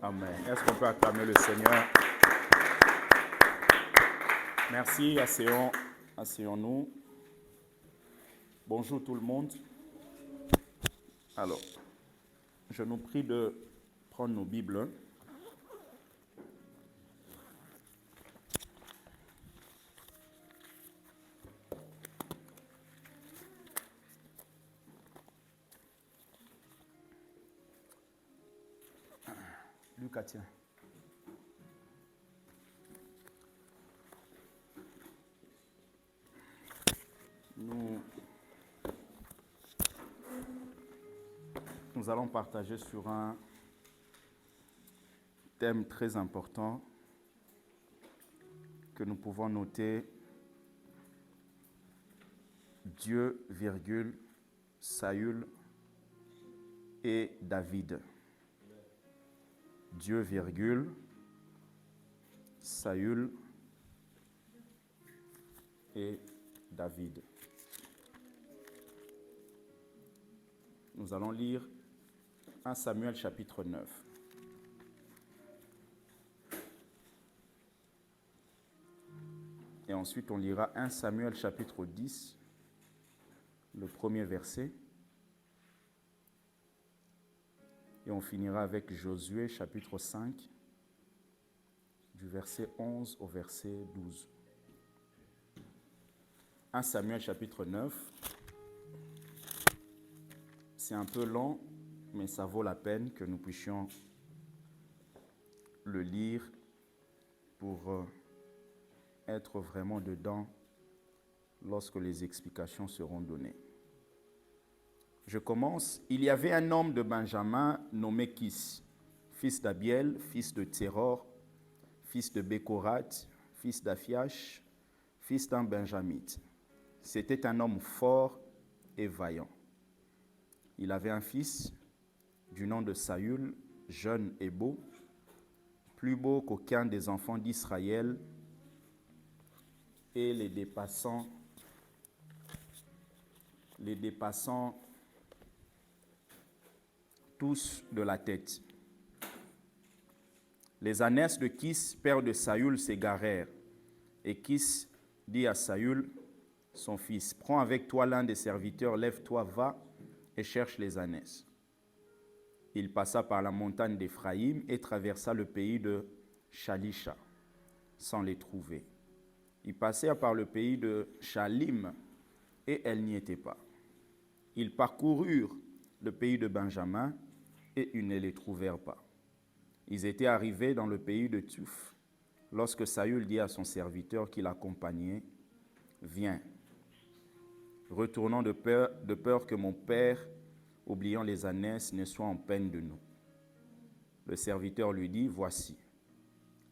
Amen. Est-ce qu'on peut acclamer le Seigneur? Merci, asseyons-nous. Bonjour tout le monde. Alors, je nous prie de prendre nos Bibles. Lucas, tiens. Nous allons partager sur un thème très important que nous pouvons noter: Dieu, Saül et David. Dieu, Saül et David. Nous allons lire 1 Samuel chapitre 9. Et ensuite on lira 1 Samuel chapitre 10, le premier verset. Et on finira avec Josué chapitre 5, du verset 11 au verset 12. 1 Samuel chapitre 9. C'est un peu long, mais ça vaut la peine que nous puissions le lire pour être vraiment dedans lorsque les explications seront données. Je commence. Il y avait un homme de Benjamin nommé Kis, fils d'Abiel, fils de Tseror, fils de Bécorath, fils d'Aphiash, fils d'un Benjamite. C'était un homme fort et vaillant. Il avait un fils du nom de Saül, jeune et beau, plus beau qu'aucun des enfants d'Israël, et les dépassant tous de la tête. Les ânesses de Kis, père de Saül, s'égarèrent, et Kis dit à Saül, son fils: « Prends avec toi l'un des serviteurs, lève-toi, va et cherche les ânesses. » Il passa par la montagne d'Éphraïm et traversa le pays de Shalisha, sans les trouver. Ils passèrent par le pays de Shalim, et elles n'y étaient pas. Ils parcoururent le pays de Benjamin, et ils ne les trouvèrent pas. Ils étaient arrivés dans le pays de Tuf, lorsque Saül dit à son serviteur qui l'accompagnait: « Viens, retournons de peur que mon père, oubliant les ânesses, ne soit en peine de nous. » Le serviteur lui dit: « Voici,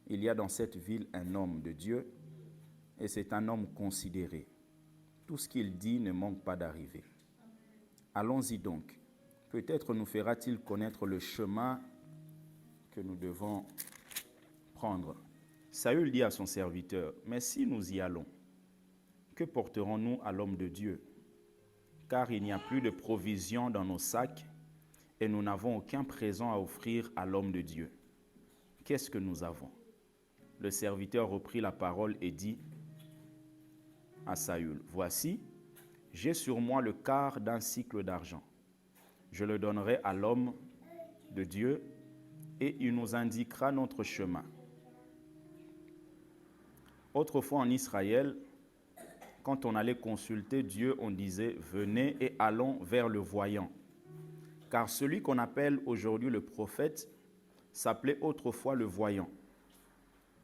il y a dans cette ville un homme de Dieu, et c'est un homme considéré. Tout ce qu'il dit ne manque pas d'arriver. Allons-y donc. Peut-être nous fera-t-il connaître le chemin que nous devons prendre. » Saül dit à son serviteur: « Mais si nous y allons, que porterons-nous à l'homme de Dieu? Car il n'y a plus de provisions dans nos sacs, et nous n'avons aucun présent à offrir à l'homme de Dieu. Qu'est-ce que nous avons? » Le serviteur reprit la parole et dit à Saül: « Voici, j'ai sur moi le quart d'un sicle d'argent. Je le donnerai à l'homme de Dieu, et il nous indiquera notre chemin. » Autrefois en Israël, quand on allait consulter Dieu, on disait: « Venez et allons vers le voyant. » Car celui qu'on appelle aujourd'hui le prophète s'appelait autrefois le voyant.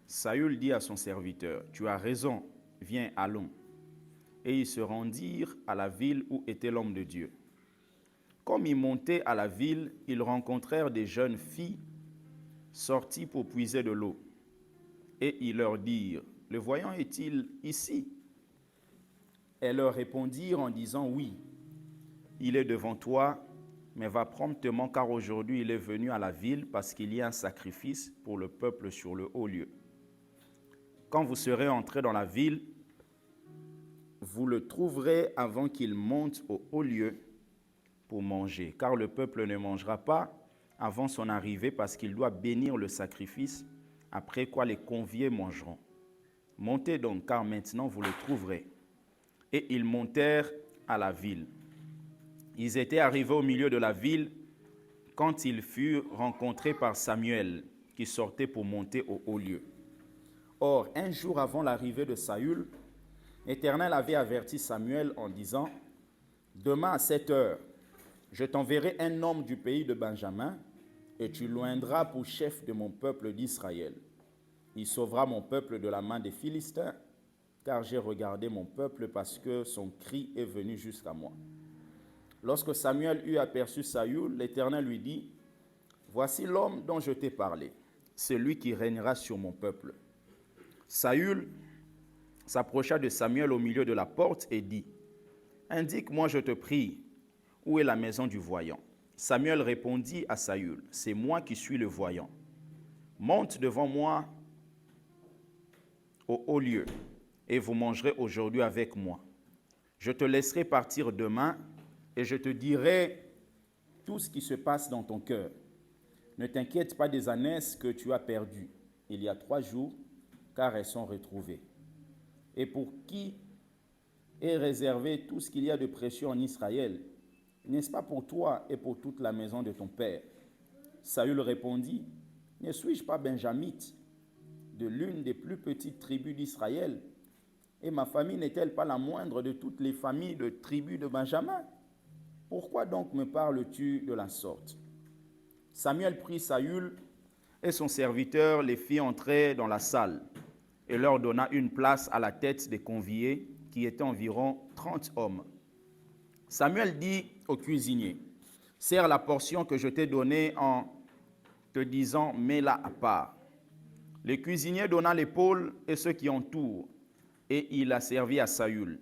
Saül dit à son serviteur: « Tu as raison, viens, allons. » Et ils se rendirent à la ville où était l'homme de Dieu. Comme ils montaient à la ville, ils rencontrèrent des jeunes filles sorties pour puiser de l'eau. Et ils leur dirent: « Le voyant est-il ici ?» Elles leur répondirent en disant: « Oui, il est devant toi, mais va promptement, car aujourd'hui il est venu à la ville parce qu'il y a un sacrifice pour le peuple sur le haut lieu. Quand vous serez entrés dans la ville, vous le trouverez avant qu'il monte au haut lieu pour manger, car le peuple ne mangera pas avant son arrivée parce qu'il doit bénir le sacrifice, après quoi les conviés mangeront. Montez donc, car maintenant vous le trouverez. Et ils montèrent à la ville. Ils étaient arrivés au milieu de la ville quand ils furent rencontrés par Samuel, qui sortait pour monter au haut lieu. Or, un jour avant l'arrivée de Saül, l'Éternel avait averti Samuel en disant, « Demain à 7 heures, je t'enverrai un homme du pays de Benjamin, et tu l'oindras pour chef de mon peuple d'Israël. Il sauvera mon peuple de la main des Philistins, car j'ai regardé mon peuple parce que son cri est venu jusqu'à moi. » Lorsque Samuel eut aperçu Saül, l'Éternel lui dit, « Voici l'homme dont je t'ai parlé, celui qui régnera sur mon peuple. » Saül s'approcha de Samuel au milieu de la porte et dit, « Indique-moi, je te prie, où est la maison du voyant ?» Samuel répondit à Saül, « C'est moi qui suis le voyant. Monte devant moi au haut lieu, et vous mangerez aujourd'hui avec moi. Je te laisserai partir demain, et je te dirai tout ce qui se passe dans ton cœur. Ne t'inquiète pas des ânesses que tu as perdues il y a 3 jours, car elles sont retrouvées. Et pour qui est réservé tout ce qu'il y a de précieux en Israël, n'est-ce pas pour toi et pour toute la maison de ton père? » Saül répondit, « Ne suis-je pas benjamite, de l'une des plus petites tribus d'Israël, et ma famille n'est-elle pas la moindre de toutes les familles de tribus de Benjamin? Pourquoi donc me parles-tu de la sorte? » Samuel prit Saül et son serviteur, les fit entrer dans la salle et leur donna une place à la tête des conviés, qui étaient environ 30 hommes. Samuel dit au cuisinier, « Sers la portion que je t'ai donnée en te disant, mets-la à part. » Le cuisinier donna l'épaule et ceux qui entourent, et il la servit à Saül.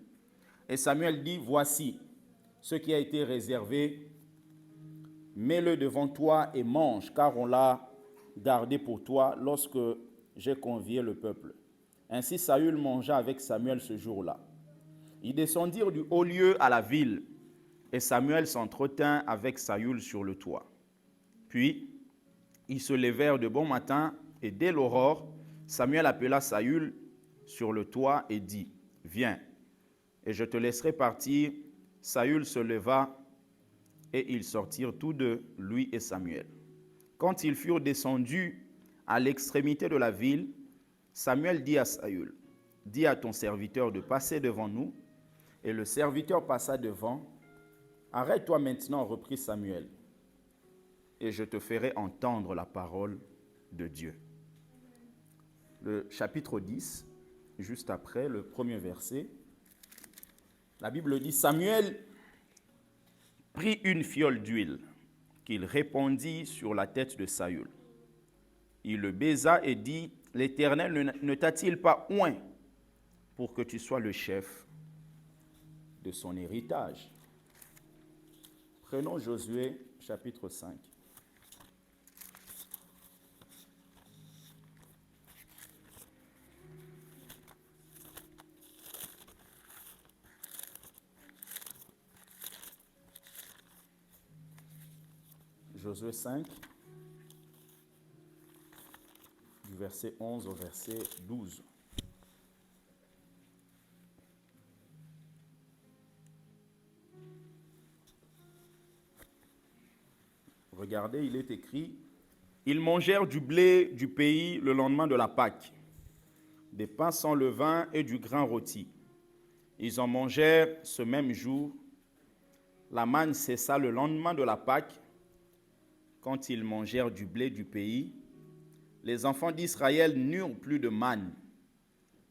Et Samuel dit, « Voici ce qui a été réservé, mets-le devant toi et mange, car on l'a gardé pour toi lorsque j'ai convié le peuple. » Ainsi Saül mangea avec Samuel ce jour-là. Ils descendirent du haut lieu à la ville, et Samuel s'entretint avec Saül sur le toit. Puis, ils se levèrent de bon matin, et dès l'aurore, Samuel appela Saül sur le toit et dit, « Viens, et je te laisserai partir. » Saül se leva, et ils sortirent tous deux, lui et Samuel. Quand ils furent descendus à l'extrémité de la ville, Samuel dit à Saül, « Dis à ton serviteur de passer devant nous. » Et le serviteur passa devant. « Arrête-toi maintenant, reprit Samuel, et je te ferai entendre la parole de Dieu. » Le chapitre 10, juste après le premier verset, la Bible dit, « Samuel prit une fiole d'huile qu'il répandit sur la tête de Saül. Il le baisa et dit, « L'Éternel ne t'a-t-il pas oint pour que tu sois le chef de son héritage? » Prenons Josué chapitre 5. Josué 5, du verset 11 au verset 12. Regardez, il est écrit, « Ils mangèrent du blé du pays le lendemain de la Pâque, des pains sans levain et du grain rôti. Ils en mangèrent ce même jour. La manne cessa le lendemain de la Pâque, quand ils mangèrent du blé du pays. Les enfants d'Israël n'eurent plus de manne,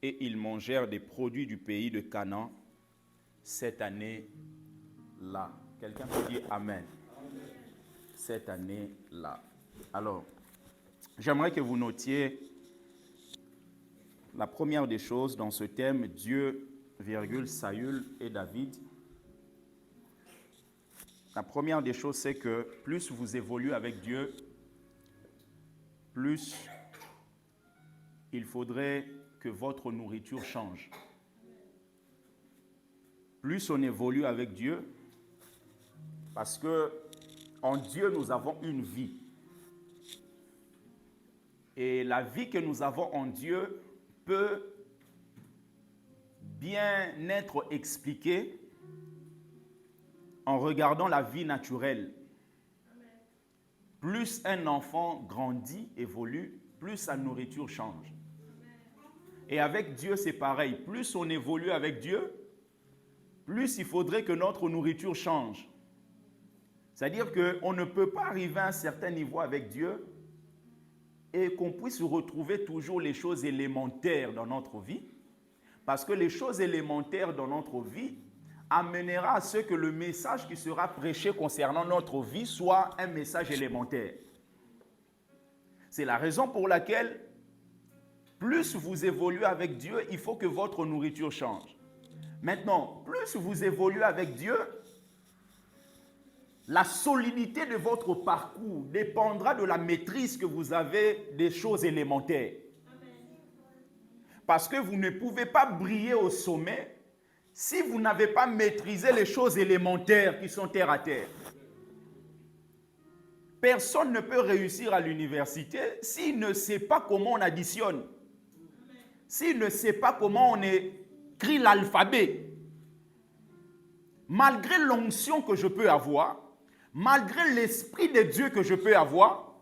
et ils mangèrent des produits du pays de Canaan cette année-là. » Quelqu'un peut dire Amen. Cette année-là. Alors, j'aimerais que vous notiez la première des choses dans ce thème, Dieu, Saül et David. La première des choses, c'est que plus vous évoluez avec Dieu, plus il faudrait que votre nourriture change. Plus on évolue avec Dieu, parce que en Dieu, nous avons une vie. Et la vie que nous avons en Dieu peut bien être expliquée en regardant la vie naturelle. Plus un enfant grandit, évolue, plus sa nourriture change. Et avec Dieu, c'est pareil. Plus on évolue avec Dieu, plus il faudrait que notre nourriture change. C'est-à-dire qu'on ne peut pas arriver à un certain niveau avec Dieu et qu'on puisse retrouver toujours les choses élémentaires dans notre vie. Parce que les choses élémentaires dans notre vie amènera à ce que le message qui sera prêché concernant notre vie soit un message élémentaire. C'est la raison pour laquelle, plus vous évoluez avec Dieu, il faut que votre nourriture change. Maintenant, plus vous évoluez avec Dieu, la solidité de votre parcours dépendra de la maîtrise que vous avez des choses élémentaires. Parce que vous ne pouvez pas briller au sommet si vous n'avez pas maîtrisé les choses élémentaires qui sont terre à terre. Personne ne peut réussir à l'université s'il ne sait pas comment on additionne, s'il ne sait pas comment on écrit l'alphabet. Malgré l'onction que je peux avoir, malgré l'esprit de Dieu que je peux avoir,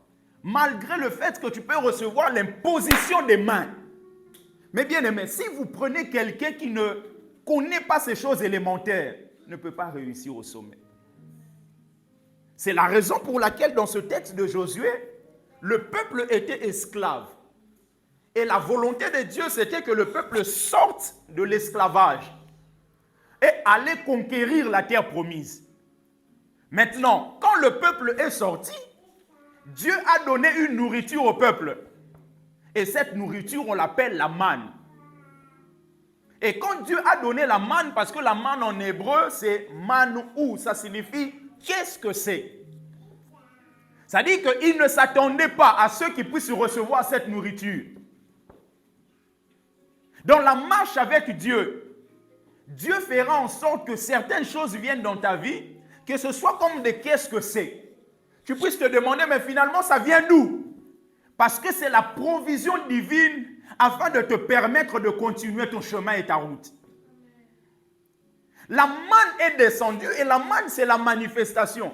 malgré le fait que tu peux recevoir l'imposition des mains. Mais bien aimé, si vous prenez quelqu'un qui ne connaît pas ces choses élémentaires, ne peut pas réussir au sommet. C'est la raison pour laquelle dans ce texte de Josué, le peuple était esclave. Et la volonté de Dieu, c'était que le peuple sorte de l'esclavage et allait conquérir la terre promise. Maintenant, quand le peuple est sorti, Dieu a donné une nourriture au peuple. Et cette nourriture, on l'appelle la manne. Et quand Dieu a donné la manne, parce que la manne en hébreu, c'est manou, ça signifie qu'est-ce que c'est? Ça dit qu'il ne s'attendait pas à ceux qui puissent recevoir cette nourriture. Dans la marche avec Dieu, Dieu fera en sorte que certaines choses viennent dans ta vie, que ce soit comme des qu'est-ce que c'est. Tu puisses te demander, mais finalement, ça vient d'où? Parce que c'est la provision divine afin de te permettre de continuer ton chemin et ta route. La manne est descendue et la manne, c'est la manifestation.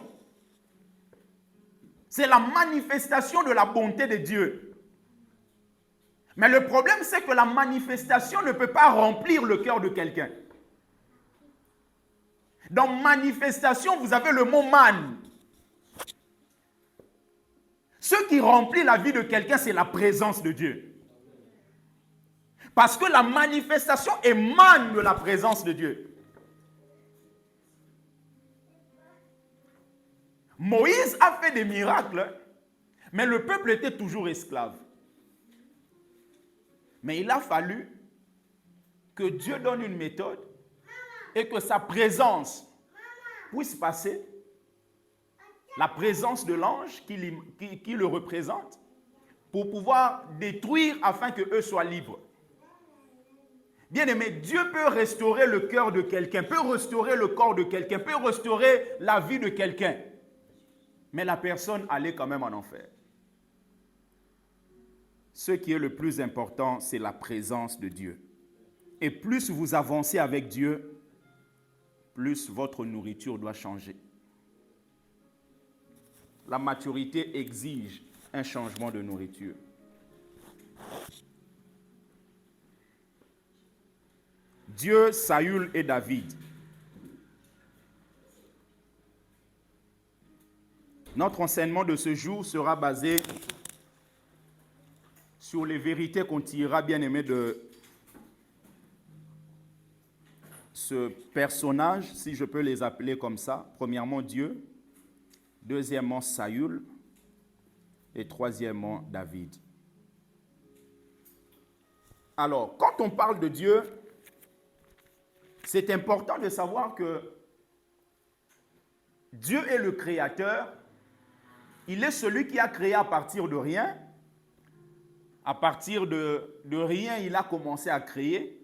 C'est la manifestation de la bonté de Dieu. Mais le problème, c'est que la manifestation ne peut pas remplir le cœur de quelqu'un. Dans manifestation, vous avez le mot manne. Ce qui remplit la vie de quelqu'un, c'est la présence de Dieu. Parce que la manifestation émane de la présence de Dieu. Moïse a fait des miracles, mais le peuple était toujours esclave. Mais il a fallu que Dieu donne une méthode et que sa présence puisse passer, la présence de l'ange qui le représente, pour pouvoir détruire afin qu'eux soient libres. Bien-aimé, Dieu peut restaurer le cœur de quelqu'un, peut restaurer le corps de quelqu'un, peut restaurer la vie de quelqu'un. Mais la personne allait quand même en enfer. Ce qui est le plus important, c'est la présence de Dieu. Et plus vous avancez avec Dieu, plus votre nourriture doit changer. La maturité exige un changement de nourriture. Dieu, Saül et David. Notre enseignement de ce jour sera basé sur les vérités qu'on tirera, bien aimé, de ce personnage, si je peux les appeler comme ça. Premièrement, Dieu. Deuxièmement, Saül. Et troisièmement, David. Alors, quand on parle de Dieu, c'est important de savoir que Dieu est le créateur. Il est celui qui a créé à partir de rien. À partir de rien, il a commencé à créer.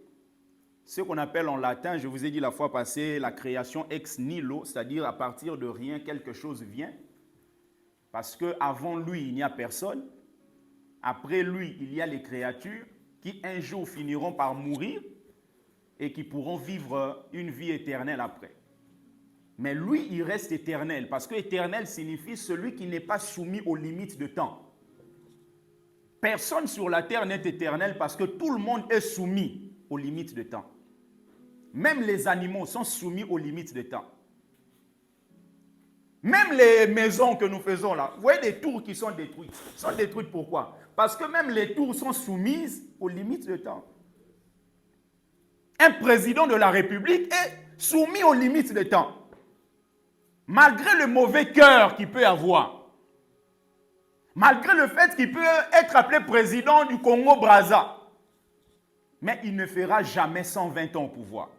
Ce qu'on appelle en latin, je vous ai dit la fois passée, la création ex nihilo, c'est-à-dire à partir de rien, quelque chose vient. Parce qu'avant lui, il n'y a personne. Après lui, il y a les créatures qui un jour finiront par mourir et qui pourront vivre une vie éternelle après. Mais lui, il reste éternel, parce que éternel signifie celui qui n'est pas soumis aux limites de temps. Personne sur la terre n'est éternel parce que tout le monde est soumis aux limites de temps. Même les animaux sont soumis aux limites de temps. Même les maisons que nous faisons là, vous voyez des tours qui sont détruites. Sont détruites pourquoi? Parce que même les tours sont soumises aux limites de temps. Un président de la République est soumis aux limites de temps. Malgré le mauvais cœur qu'il peut avoir. Malgré le fait qu'il peut être appelé président du Congo-Brazza. Mais il ne fera jamais 120 ans au pouvoir.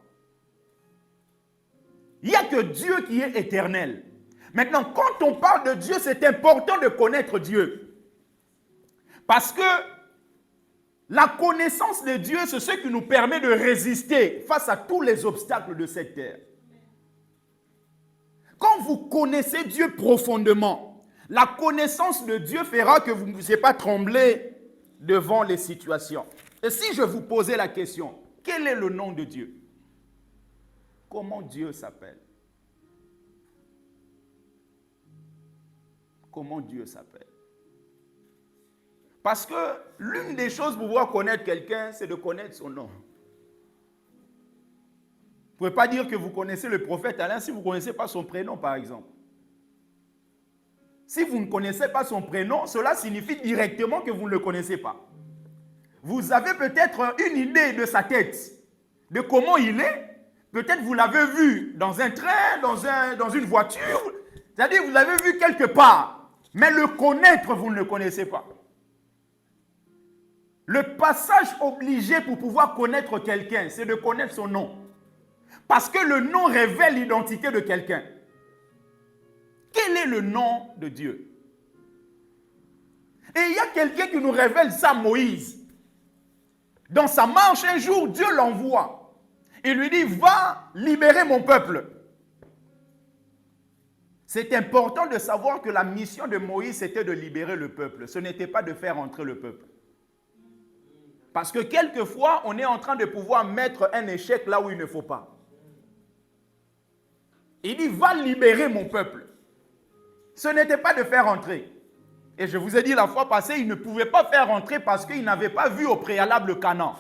Il n'y a que Dieu qui est éternel. Maintenant, quand on parle de Dieu, c'est important de connaître Dieu. Parce que la connaissance de Dieu, c'est ce qui nous permet de résister face à tous les obstacles de cette terre. Quand vous connaissez Dieu profondément, la connaissance de Dieu fera que vous ne vous ayez pas tremblé devant les situations. Et si je vous posais la question, quel est le nom de Dieu? Comment Dieu s'appelle? Comment Dieu s'appelle? Parce que l'une des choses pour pouvoir connaître quelqu'un, c'est de connaître son nom. Vous ne pouvez pas dire que vous connaissez le prophète Alain si vous ne connaissez pas son prénom, par exemple. Si vous ne connaissez pas son prénom, cela signifie directement que vous ne le connaissez pas. Vous avez peut-être une idée de sa tête, de comment il est. Peut-être vous l'avez vu dans un train, dans une voiture. C'est-à-dire que vous l'avez vu quelque part. Mais le connaître, vous ne le connaissez pas. Le passage obligé pour pouvoir connaître quelqu'un, c'est de connaître son nom. Parce que le nom révèle l'identité de quelqu'un. Quel est le nom de Dieu? Et il y a quelqu'un qui nous révèle ça, Moïse. Dans sa marche, un jour, Dieu l'envoie. Il lui dit, va libérer mon peuple. C'est important de savoir que la mission de Moïse, c'était de libérer le peuple. Ce n'était pas de faire entrer le peuple. Parce que quelquefois, on est en train de pouvoir mettre un échec là où il ne faut pas. Il dit, va libérer mon peuple. Ce n'était pas de faire entrer. Et je vous ai dit la fois passée, il ne pouvait pas faire entrer parce qu'il n'avait pas vu au préalable Canaan.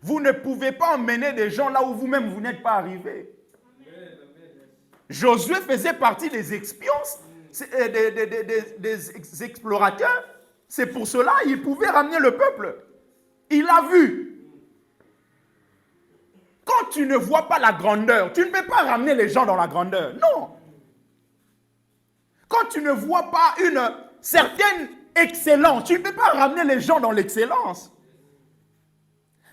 Vous ne pouvez pas emmener des gens là où vous-même vous n'êtes pas arrivé. Josué faisait partie des espions, des explorateurs. C'est pour cela qu'il pouvait ramener le peuple. Il a vu. Quand tu ne vois pas la grandeur, tu ne peux pas ramener les gens dans la grandeur. Non. Quand tu ne vois pas une certaine excellence, tu ne peux pas ramener les gens dans l'excellence.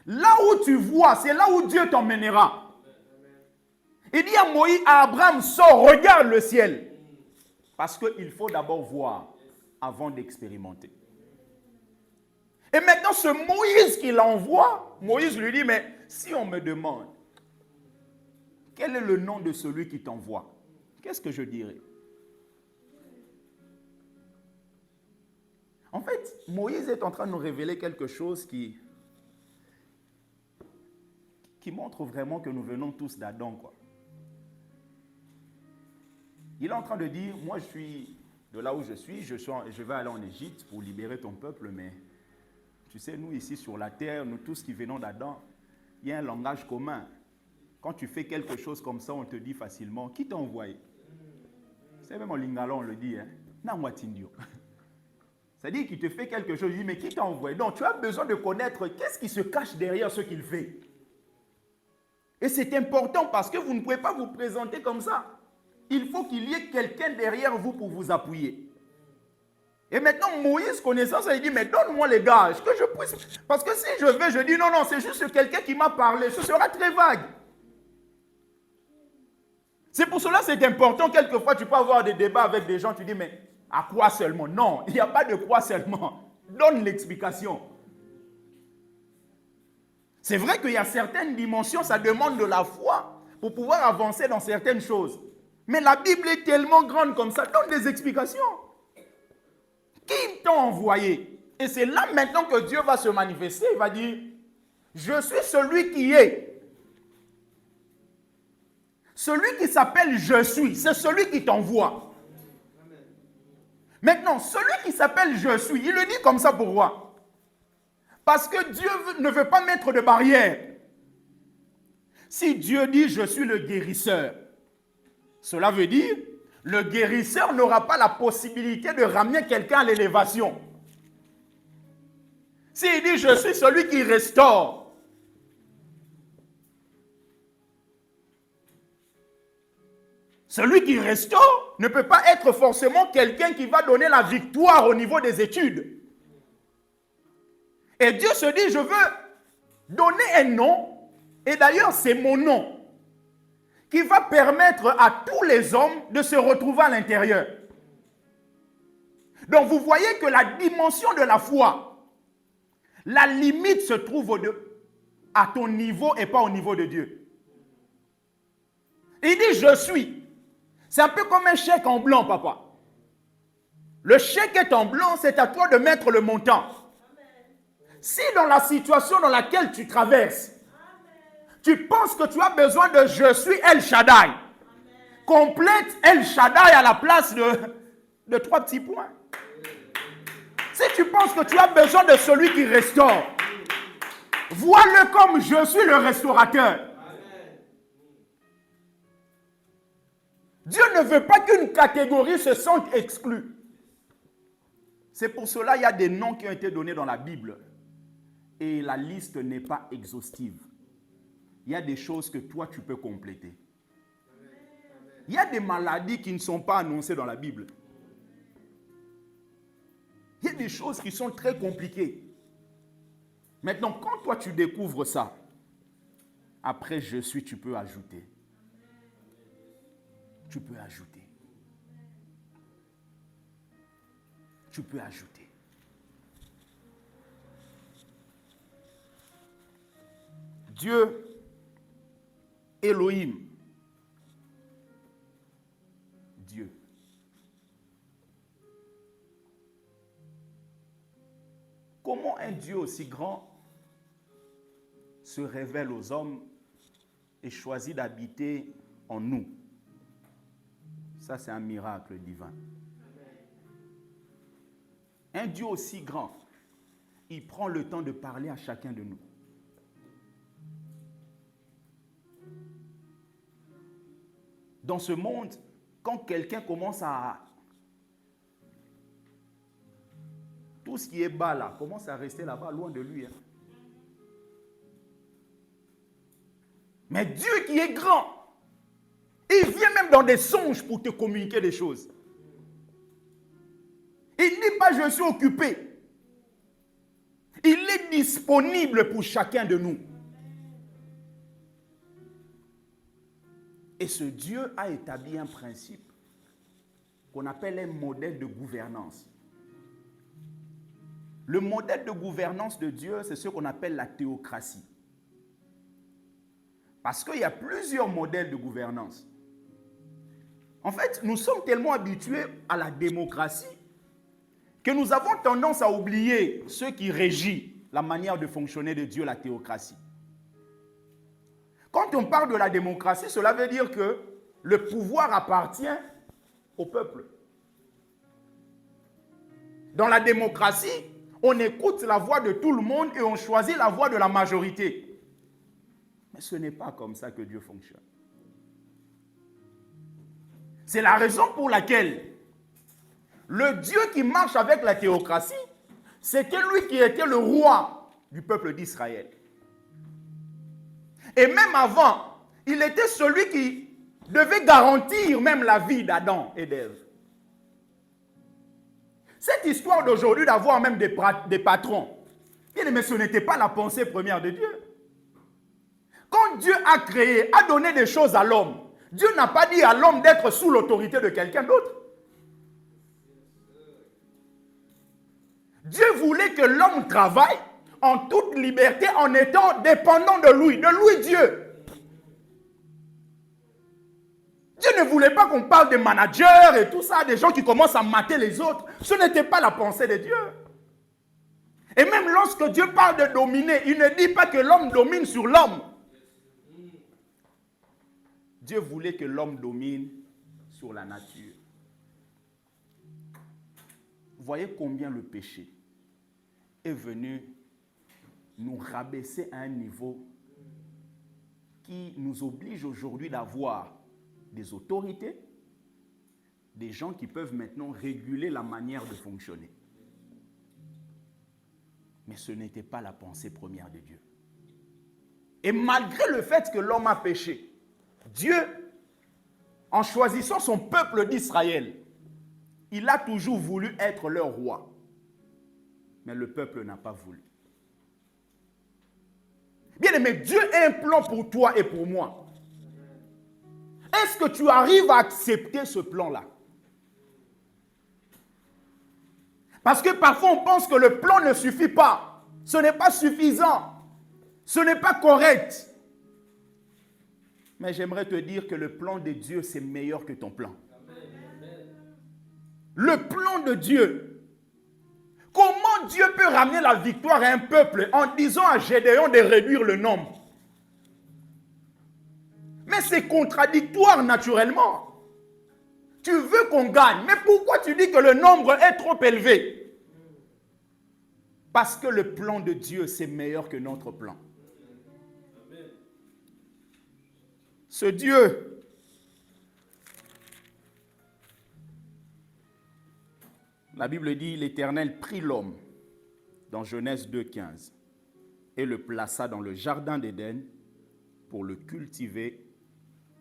Là où tu vois, c'est là où Dieu t'emmènera. Il dit à Moïse, à Abraham, sors, regarde le ciel. Parce qu'il faut d'abord voir avant d'expérimenter. Et maintenant, ce Moïse qu'il envoie, Moïse lui dit, mais si on me demande, quel est le nom de celui qui t'envoie? Qu'est-ce que je dirais? En fait, Moïse est en train de nous révéler quelque chose qui montre vraiment que nous venons tous d'Adam, quoi. Il est en train de dire, moi je suis de là où je suis, je vais aller en Égypte pour libérer ton peuple, mais tu sais, nous ici sur la terre, nous tous qui venons d'Adam, il y a un langage commun. Quand tu fais quelque chose comme ça, on te dit facilement, qui t'a envoyé? C'est même en lingala, on le dit, hein. Namwatindio. C'est-à-dire qu'il te fait quelque chose, il dit, mais qui t'a envoyé? Donc tu as besoin de connaître qu'est-ce qui se cache derrière ce qu'il fait. Et c'est important parce que vous ne pouvez pas vous présenter comme ça. Il faut qu'il y ait quelqu'un derrière vous pour vous appuyer. Et maintenant, Moïse, connaissant ça, il dit, mais donne-moi les gages, que je puisse... Parce que si je vais, je dis, non, non, c'est juste quelqu'un qui m'a parlé, ce sera très vague. C'est pour cela que c'est important, quelquefois, tu peux avoir des débats avec des gens, tu dis, mais à quoi seulement? Non, il n'y a pas de quoi seulement. Donne l'explication. C'est vrai qu'il y a certaines dimensions, ça demande de la foi pour pouvoir avancer dans certaines choses. Mais la Bible est tellement grande comme ça, donne des explications. Qui t'a envoyé? Et c'est là maintenant que Dieu va se manifester. Il va dire, je suis celui qui est. Celui qui s'appelle je suis, c'est celui qui t'envoie. Maintenant, celui qui s'appelle je suis, il le dit comme ça pourquoi? Parce que Dieu ne veut pas mettre de barrière. Si Dieu dit je suis le guérisseur, cela veut dire le guérisseur n'aura pas la possibilité de ramener quelqu'un à l'élévation. S'il dit je suis celui qui restaure, celui qui restaure ne peut pas être forcément quelqu'un qui va donner la victoire au niveau des études. Et Dieu se dit, je veux donner un nom, et d'ailleurs c'est mon nom, qui va permettre à tous les hommes de se retrouver à l'intérieur. Donc vous voyez que la dimension de la foi, la limite se trouve à ton niveau et pas au niveau de Dieu. Il dit, je suis. C'est un peu comme un chèque en blanc, papa. Le chèque est en blanc, c'est à toi de mettre le montant. Si dans la situation dans laquelle tu traverses, tu penses que tu as besoin de je suis El Shaddai, complète El Shaddai à la place de 3 petits points. Si tu penses que tu as besoin de celui qui restaure, vois-le comme je suis le restaurateur. Dieu ne veut pas qu'une catégorie se sente exclue. C'est pour cela qu'il y a des noms qui ont été donnés dans la Bible. Et la liste n'est pas exhaustive. Il y a des choses que toi, tu peux compléter. Il y a des maladies qui ne sont pas annoncées dans la Bible. Il y a des choses qui sont très compliquées. Maintenant, quand toi, tu découvres ça, après je suis, tu peux ajouter. Tu peux ajouter. Tu peux ajouter. Dieu, Elohim, Dieu. Comment un Dieu aussi grand se révèle aux hommes et choisit d'habiter en nous? Ça, c'est un miracle divin. Un Dieu aussi grand, il prend le temps de parler à chacun de nous. Dans ce monde, quand quelqu'un commence à... Tout ce qui est bas là, commence à rester là-bas, loin de lui. Mais Dieu qui est grand, il vient même dans des songes pour te communiquer des choses. Il ne dit pas je suis occupé. Il est disponible pour chacun de nous. Et ce Dieu a établi un principe qu'on appelle un modèle de gouvernance. Le modèle de gouvernance de Dieu, c'est ce qu'on appelle la théocratie. Parce qu'il y a plusieurs modèles de gouvernance. En fait, nous sommes tellement habitués à la démocratie que nous avons tendance à oublier ce qui régit la manière de fonctionner de Dieu, la théocratie. Quand on parle de la démocratie, cela veut dire que le pouvoir appartient au peuple. Dans la démocratie, on écoute la voix de tout le monde et on choisit la voix de la majorité. Mais ce n'est pas comme ça que Dieu fonctionne. C'est la raison pour laquelle le Dieu qui marche avec la théocratie, c'était lui qui était le roi du peuple d'Israël. Et même avant, il était celui qui devait garantir même la vie d'Adam et d'Ève. Cette histoire d'aujourd'hui d'avoir même des patrons, mais ce n'était pas la pensée première de Dieu. Quand Dieu a créé, a donné des choses à l'homme, Dieu n'a pas dit à l'homme d'être sous l'autorité de quelqu'un d'autre. Dieu voulait que l'homme travaille en toute liberté en étant dépendant de lui Dieu. Dieu ne voulait pas qu'on parle de managers et tout ça, des gens qui commencent à mater les autres. Ce n'était pas la pensée de Dieu. Et même lorsque Dieu parle de dominer, il ne dit pas que l'homme domine sur l'homme. Dieu voulait que l'homme domine sur la nature. Voyez combien le péché est venu nous rabaisser à un niveau qui nous oblige aujourd'hui d'avoir des autorités, des gens qui peuvent maintenant réguler la manière de fonctionner. Mais ce n'était pas la pensée première de Dieu. Et malgré le fait que l'homme a péché, Dieu, en choisissant son peuple d'Israël, il a toujours voulu être leur roi. Mais le peuple n'a pas voulu. Bien aimé, Dieu a un plan pour toi et pour moi. Est-ce que tu arrives à accepter ce plan-là? Parce que parfois on pense que le plan ne suffit pas. Ce n'est pas suffisant. Ce n'est pas correct. Mais j'aimerais te dire que le plan de Dieu, c'est meilleur que ton plan. Le plan de Dieu. Comment Dieu peut ramener la victoire à un peuple en disant à Gédéon de réduire le nombre? Mais c'est contradictoire naturellement. Tu veux qu'on gagne, mais pourquoi tu dis que le nombre est trop élevé? Parce que le plan de Dieu, c'est meilleur que notre plan. Ce Dieu, la Bible dit, l'Éternel prit l'homme dans Genèse 2,15 et le plaça dans le jardin d'Éden pour le cultiver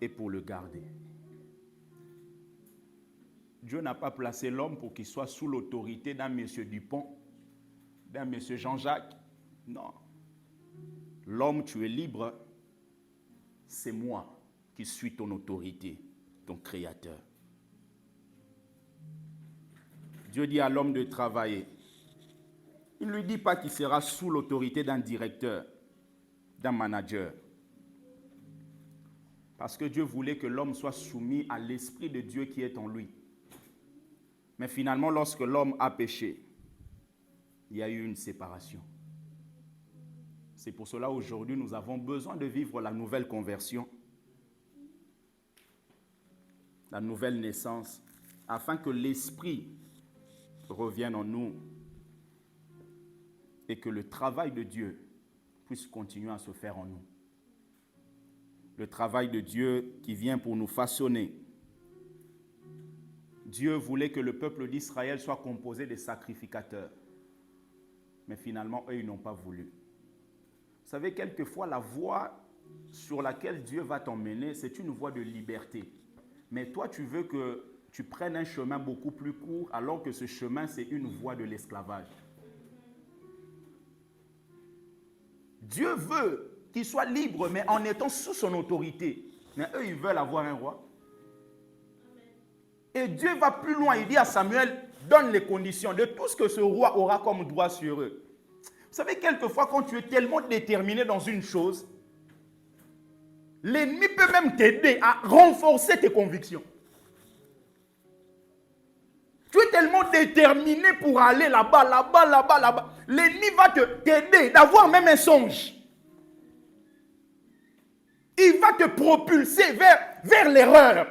et pour le garder. Dieu n'a pas placé l'homme pour qu'il soit sous l'autorité d'un monsieur Dupont, d'un monsieur Jean-Jacques. Non. L'homme, tu es libre. C'est moi qui suis ton autorité, ton créateur. Dieu dit à l'homme de travailler. Il ne lui dit pas qu'il sera sous l'autorité d'un directeur, d'un manager. Parce que Dieu voulait que l'homme soit soumis à l'Esprit de Dieu qui est en lui. Mais finalement, lorsque l'homme a péché, il y a eu une séparation. C'est pour cela aujourd'hui, nous avons besoin de vivre la nouvelle conversion, la nouvelle naissance, afin que l'Esprit revienne en nous et que le travail de Dieu puisse continuer à se faire en nous. Le travail de Dieu qui vient pour nous façonner. Dieu voulait que le peuple d'Israël soit composé de sacrificateurs. Mais finalement, eux, ils n'ont pas voulu. Vous savez, quelquefois, la voie sur laquelle Dieu va t'emmener, c'est une voie de liberté. Mais toi, tu veux que tu prennes un chemin beaucoup plus court, alors que ce chemin, c'est une voie de l'esclavage. Dieu veut qu'il soit libre, mais en étant sous son autorité. Mais eux, ils veulent avoir un roi. Et Dieu va plus loin, il dit à Samuel, donne les conditions de tout ce que ce roi aura comme droit sur eux. Vous savez, quelquefois, quand tu es tellement déterminé dans une chose, l'ennemi peut même t'aider à renforcer tes convictions. Tu es tellement déterminé pour aller là-bas, là-bas, là-bas, là-bas. L'ennemi va t'aider d'avoir même un songe. Il va te propulser vers l'erreur.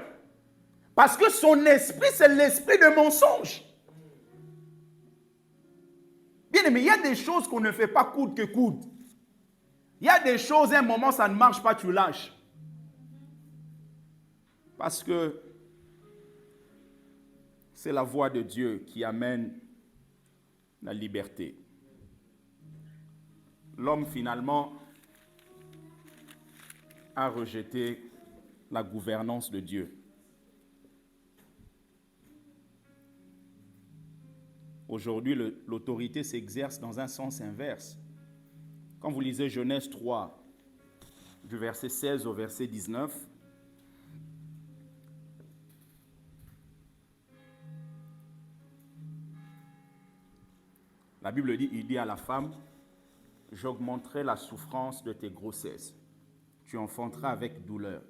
Parce que son esprit, c'est l'esprit de mensonge. Bien aimé, il y a des choses qu'on ne fait pas coûte que coûte. Il y a des choses, à un moment, ça ne marche pas, tu lâches. Parce que c'est la voix de Dieu qui amène la liberté. L'homme, finalement, a rejeté la gouvernance de Dieu. Aujourd'hui, l'autorité s'exerce dans un sens inverse. Quand vous lisez Genèse 3, du verset 16 au verset 19, la Bible dit, il dit à la femme, « J'augmenterai la souffrance de tes grossesses. Tu enfanteras avec douleur,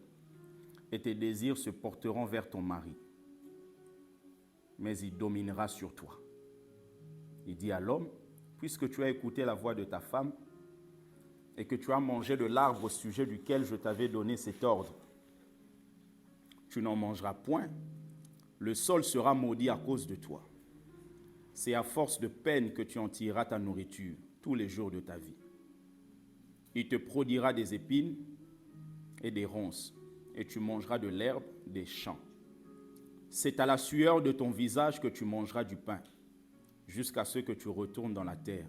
et tes désirs se porteront vers ton mari, mais il dominera sur toi. » Il dit à l'homme, puisque tu as écouté la voix de ta femme et que tu as mangé de l'arbre au sujet duquel je t'avais donné cet ordre, tu n'en mangeras point, le sol sera maudit à cause de toi. C'est à force de peine que tu en tireras ta nourriture tous les jours de ta vie. Il te prodiguera des épines et des ronces, et tu mangeras de l'herbe des champs. C'est à la sueur de ton visage que tu mangeras du pain, jusqu'à ce que tu retournes dans la terre,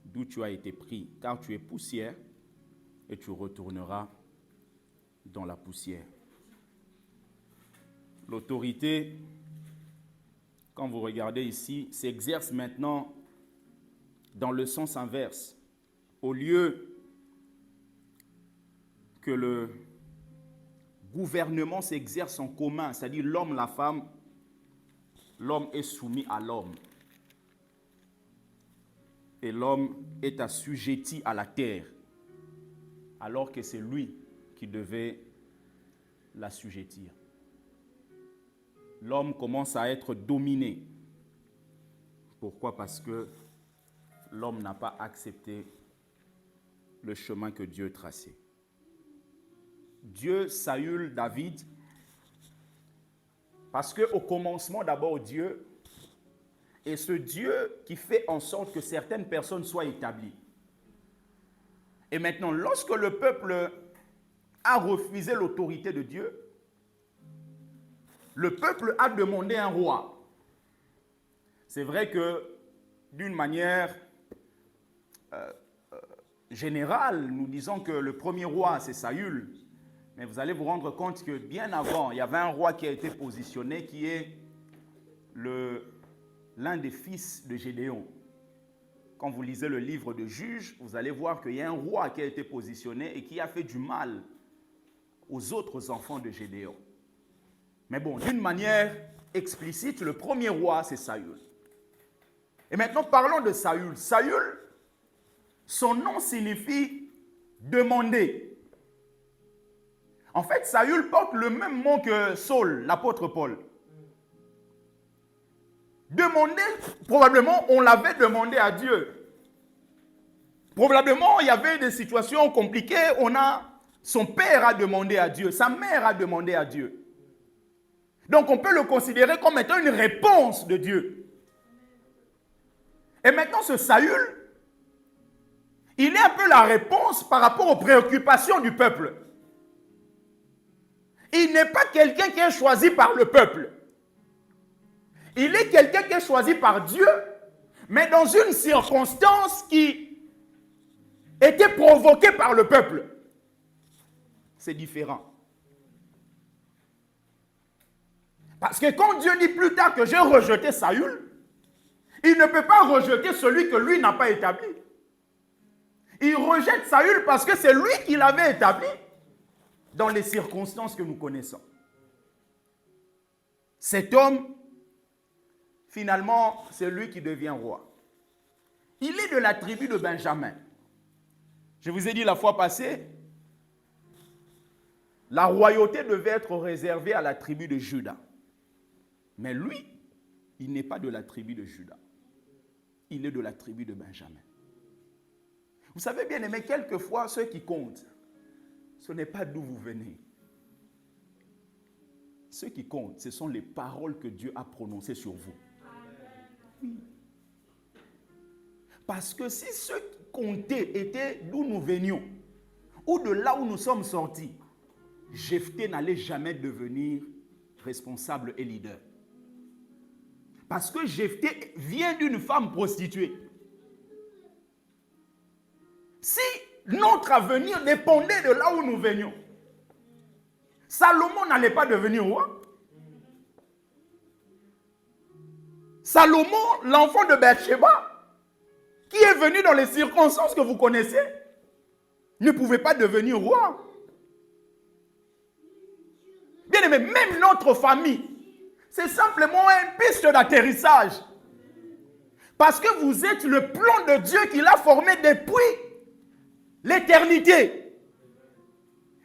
d'où tu as été pris, car tu es poussière, et tu retourneras dans la poussière. L'autorité, quand vous regardez ici, s'exerce maintenant dans le sens inverse. Au lieu que le gouvernement s'exerce en commun, c'est-à-dire l'homme, la femme, l'homme est soumis à l'homme. Et l'homme est assujetti à la terre, alors que c'est lui qui devait l'assujettir. L'homme commence à être dominé. Pourquoi? Parce que l'homme n'a pas accepté le chemin que Dieu traçait. Dieu salue David parce qu'au commencement, d'abord, Dieu est ce Dieu qui fait en sorte que certaines personnes soient établies. Et maintenant, lorsque le peuple a refusé l'autorité de Dieu, le peuple a demandé un roi. C'est vrai que d'une manière générale, nous disons que le premier roi, c'est Saül. Mais vous allez vous rendre compte que bien avant, il y avait un roi qui a été positionné, qui est l'un des fils de Gédéon. Quand vous lisez le livre de Juges, vous allez voir qu'il y a un roi qui a été positionné et qui a fait du mal aux autres enfants de Gédéon. Mais bon, d'une manière explicite, le premier roi, c'est Saül. Et maintenant, parlons de Saül. Saül, son nom signifie « demander ». En fait, Saül porte le même mot que Saul, l'apôtre Paul. Demander, probablement, on l'avait demandé à Dieu. Probablement, il y avait des situations compliquées. Son père a demandé à Dieu, sa mère a demandé à Dieu. Donc, on peut le considérer comme étant une réponse de Dieu. Et maintenant, ce Saül, il est un peu la réponse par rapport aux préoccupations du peuple. Il n'est pas quelqu'un qui est choisi par le peuple. Il est quelqu'un qui est choisi par Dieu, mais dans une circonstance qui était provoquée par le peuple. C'est différent. Parce que quand Dieu dit plus tard que j'ai rejeté Saül, il ne peut pas rejeter celui que lui n'a pas établi. Il rejette Saül parce que c'est lui qui l'avait établi dans les circonstances que nous connaissons. Cet homme, finalement, c'est lui qui devient roi. Il est de la tribu de Benjamin. Je vous ai dit la fois passée, la royauté devait être réservée à la tribu de Juda. Mais lui, il n'est pas de la tribu de Juda. Il est de la tribu de Benjamin. Vous savez bien aimé, quelquefois, ce qui compte, ce n'est pas d'où vous venez. Ce qui compte, ce sont les paroles que Dieu a prononcées sur vous. Oui. Parce que si ce qui comptait était d'où nous venions, ou de là où nous sommes sortis, Jephthé n'allait jamais devenir responsable et leader. Parce que Jephthé vient d'une femme prostituée. Si notre avenir dépendait de là où nous venions, Salomon n'allait pas devenir roi. Salomon, l'enfant de Bathsheba, qui est venu dans les circonstances que vous connaissez, ne pouvait pas devenir roi. Bien aimé, même notre famille, c'est simplement une piste d'atterrissage. Parce que vous êtes le plan de Dieu qu'il a formé depuis l'éternité.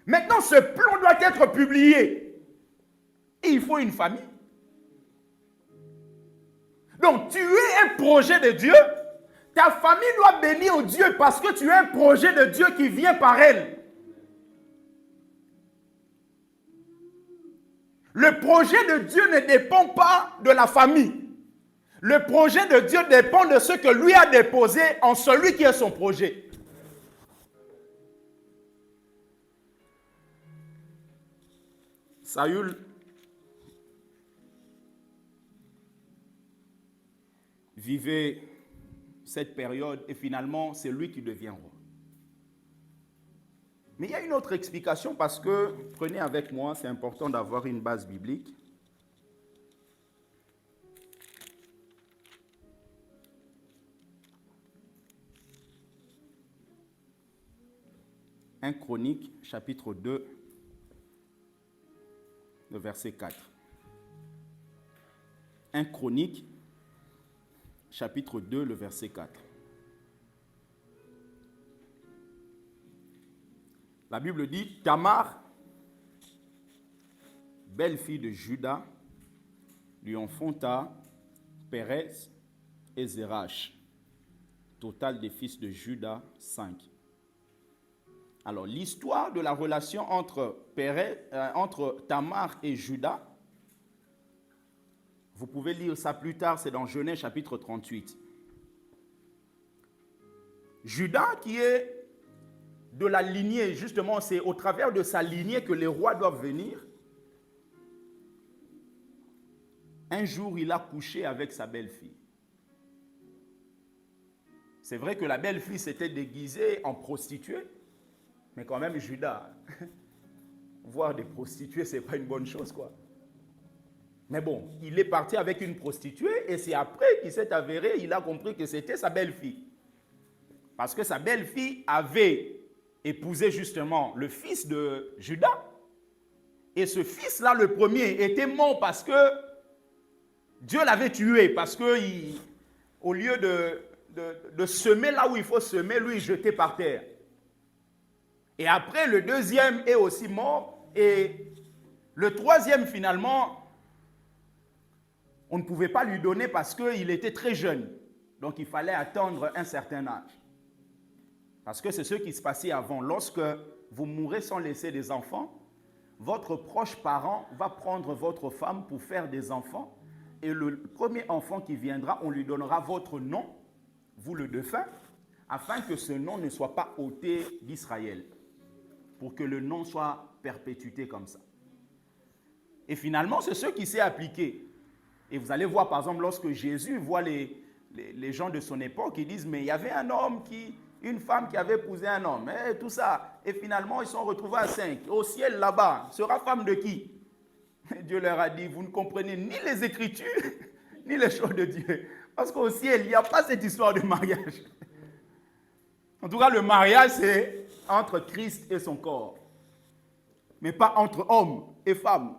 Maintenant, ce plan doit être publié. Et il faut une famille. Donc, tu es un projet de Dieu. Ta famille doit bénir Dieu parce que tu as un projet de Dieu qui vient par elle. Le projet de Dieu ne dépend pas de la famille. Le projet de Dieu dépend de ce que lui a déposé en celui qui est son projet. Saül vivait cette période et finalement c'est lui qui devient roi. Mais il y a une autre explication parce que, prenez avec moi, c'est important d'avoir une base biblique. Un Chronique, chapitre 2, le verset 4. Un Chronique, chapitre 2, le verset 4. La Bible dit, Tamar, belle-fille de Juda, lui enfanta Pérez et Zérach. Total des fils de Juda, 5. Alors, l'histoire de la relation entre Tamar et Juda, vous pouvez lire ça plus tard, c'est dans Genèse chapitre 38. Juda qui est de la lignée, justement, c'est au travers de sa lignée que les rois doivent venir. Un jour, il a couché avec sa belle-fille. C'est vrai que la belle-fille s'était déguisée en prostituée, mais quand même, Juda, voir des prostituées, ce n'est pas une bonne chose, quoi. Mais bon, il est parti avec une prostituée et c'est après qu'il s'est avéré, il a compris que c'était sa belle-fille. Parce que sa belle-fille avait épousé justement le fils de Juda. Et ce fils-là, le premier, était mort parce que Dieu l'avait tué. Parce que au lieu de semer là où il faut semer, lui, il jetait par terre. Et après, le deuxième est aussi mort. Et le troisième, finalement, on ne pouvait pas lui donner parce qu'il était très jeune. Donc, il fallait attendre un certain âge. Parce que c'est ce qui se passait avant. Lorsque vous mourrez sans laisser des enfants, votre proche parent va prendre votre femme pour faire des enfants. Et le premier enfant qui viendra, on lui donnera votre nom, vous le défunt, afin que ce nom ne soit pas ôté d'Israël. Pour que le nom soit perpétué comme ça. Et finalement, c'est ce qui s'est appliqué. Et vous allez voir, par exemple, lorsque Jésus voit les gens de son époque, ils disent, mais il y avait une femme qui avait épousé un homme, et tout ça. Et finalement, ils sont retrouvés à 5. Au ciel, là-bas, sera femme de qui? Et Dieu leur a dit, vous ne comprenez ni les Écritures, ni les choses de Dieu. Parce qu'au ciel, il n'y a pas cette histoire de mariage. En tout cas, le mariage, c'est entre Christ et son corps. Mais pas entre hommes et femmes.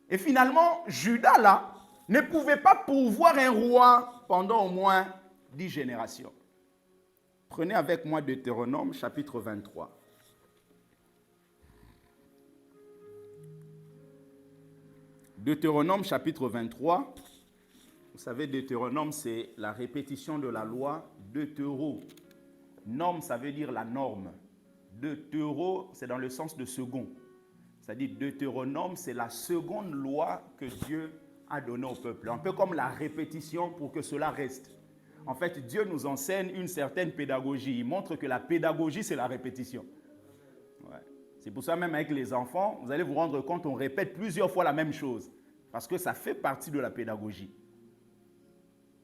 Et finalement, Juda, là, ne pouvait pas pourvoir un roi pendant au moins 10 générations. Prenez avec moi Deutéronome, chapitre 23. Deutéronome, chapitre 23. Vous savez, Deutéronome, c'est la répétition de la loi. Deutéro. Norme, ça veut dire la norme. Deutéro, c'est dans le sens de second. C'est-à-dire, Deutéronome, c'est la seconde loi que Dieu a donnée au peuple. Un peu comme la répétition pour que cela reste. En fait, Dieu nous enseigne une certaine pédagogie. Il montre que la pédagogie, c'est la répétition. Ouais. C'est pour ça, même avec les enfants, vous allez vous rendre compte, on répète plusieurs fois la même chose. Parce que ça fait partie de la pédagogie.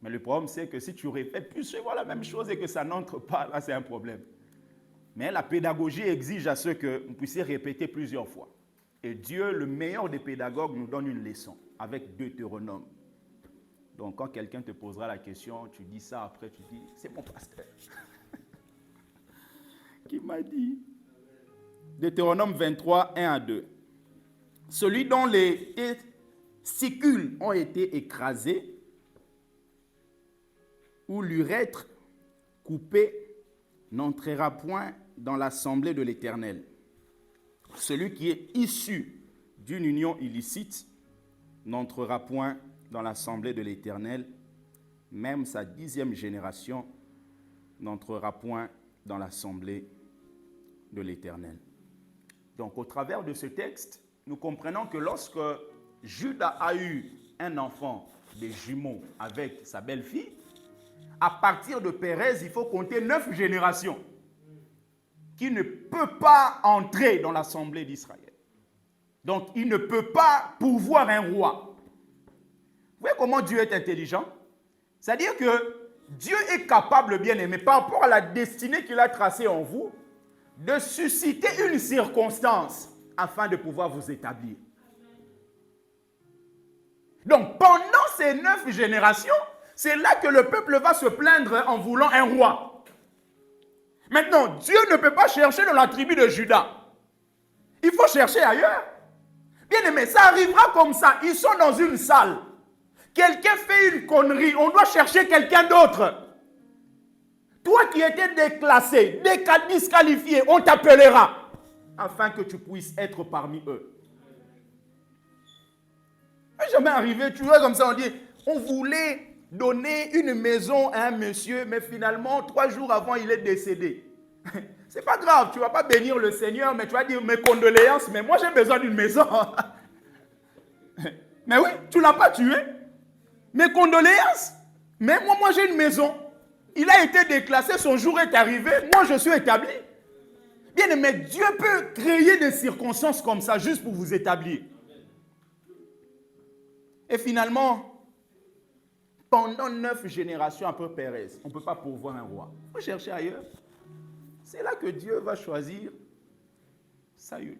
Mais le problème, c'est que si tu répètes plusieurs fois la même chose et que ça n'entre pas, là, c'est un problème. Mais la pédagogie exige à ce que vous puissiez répéter plusieurs fois. Et Dieu, le meilleur des pédagogues, nous donne une leçon avec Deutéronome. Donc, quand quelqu'un te posera la question, tu dis ça, après tu dis, c'est mon pasteur qui m'a dit. Deutéronome 23, 1 à 2. Celui dont les testicules ont été écrasés ou l'urètre coupé n'entrera point dans l'assemblée de l'Éternel. Celui qui est issu d'une union illicite n'entrera point dans l'assemblée de l'Éternel. même sa 10e génération n'entrera point dans l'assemblée de l'Éternel. Donc, au travers de ce texte, nous comprenons que lorsque Judas a eu un enfant, des jumeaux, avec sa belle-fille, à partir de Pérez, il faut compter 9 générations qui ne peut pas entrer dans l'assemblée d'Israël. Donc, il ne peut pas pourvoir un roi. Vous voyez comment Dieu est intelligent? C'est-à-dire que Dieu est capable, bien aimé, par rapport à la destinée qu'il a tracée en vous, de susciter une circonstance afin de pouvoir vous établir. Donc, pendant ces 9 générations, c'est là que le peuple va se plaindre en voulant un roi. Maintenant, Dieu ne peut pas chercher dans la tribu de Juda. Il faut chercher ailleurs. Bien aimé, ça arrivera comme ça. Ils sont dans une salle. Quelqu'un fait une connerie. On doit chercher quelqu'un d'autre. Toi qui étais déclassé, disqualifié, on t'appellera afin que tu puisses être parmi eux. C'est jamais arrivé, tu vois, comme ça, on dit, on voulait donner une maison à un monsieur, mais finalement, 3 jours avant, il est décédé. C'est pas grave, tu ne vas pas bénir le Seigneur, mais tu vas dire mes condoléances, mais moi j'ai besoin d'une maison. Mais oui, tu ne l'as pas tué. Mes condoléances, mais moi j'ai une maison. Il a été déclassé, son jour est arrivé, moi je suis établi. Bien aimé, Dieu peut créer des circonstances comme ça juste pour vous établir. Et finalement, pendant 9 générations après Pérez, on ne peut pas pourvoir un roi. Il faut chercher ailleurs. C'est là que Dieu va choisir Saül.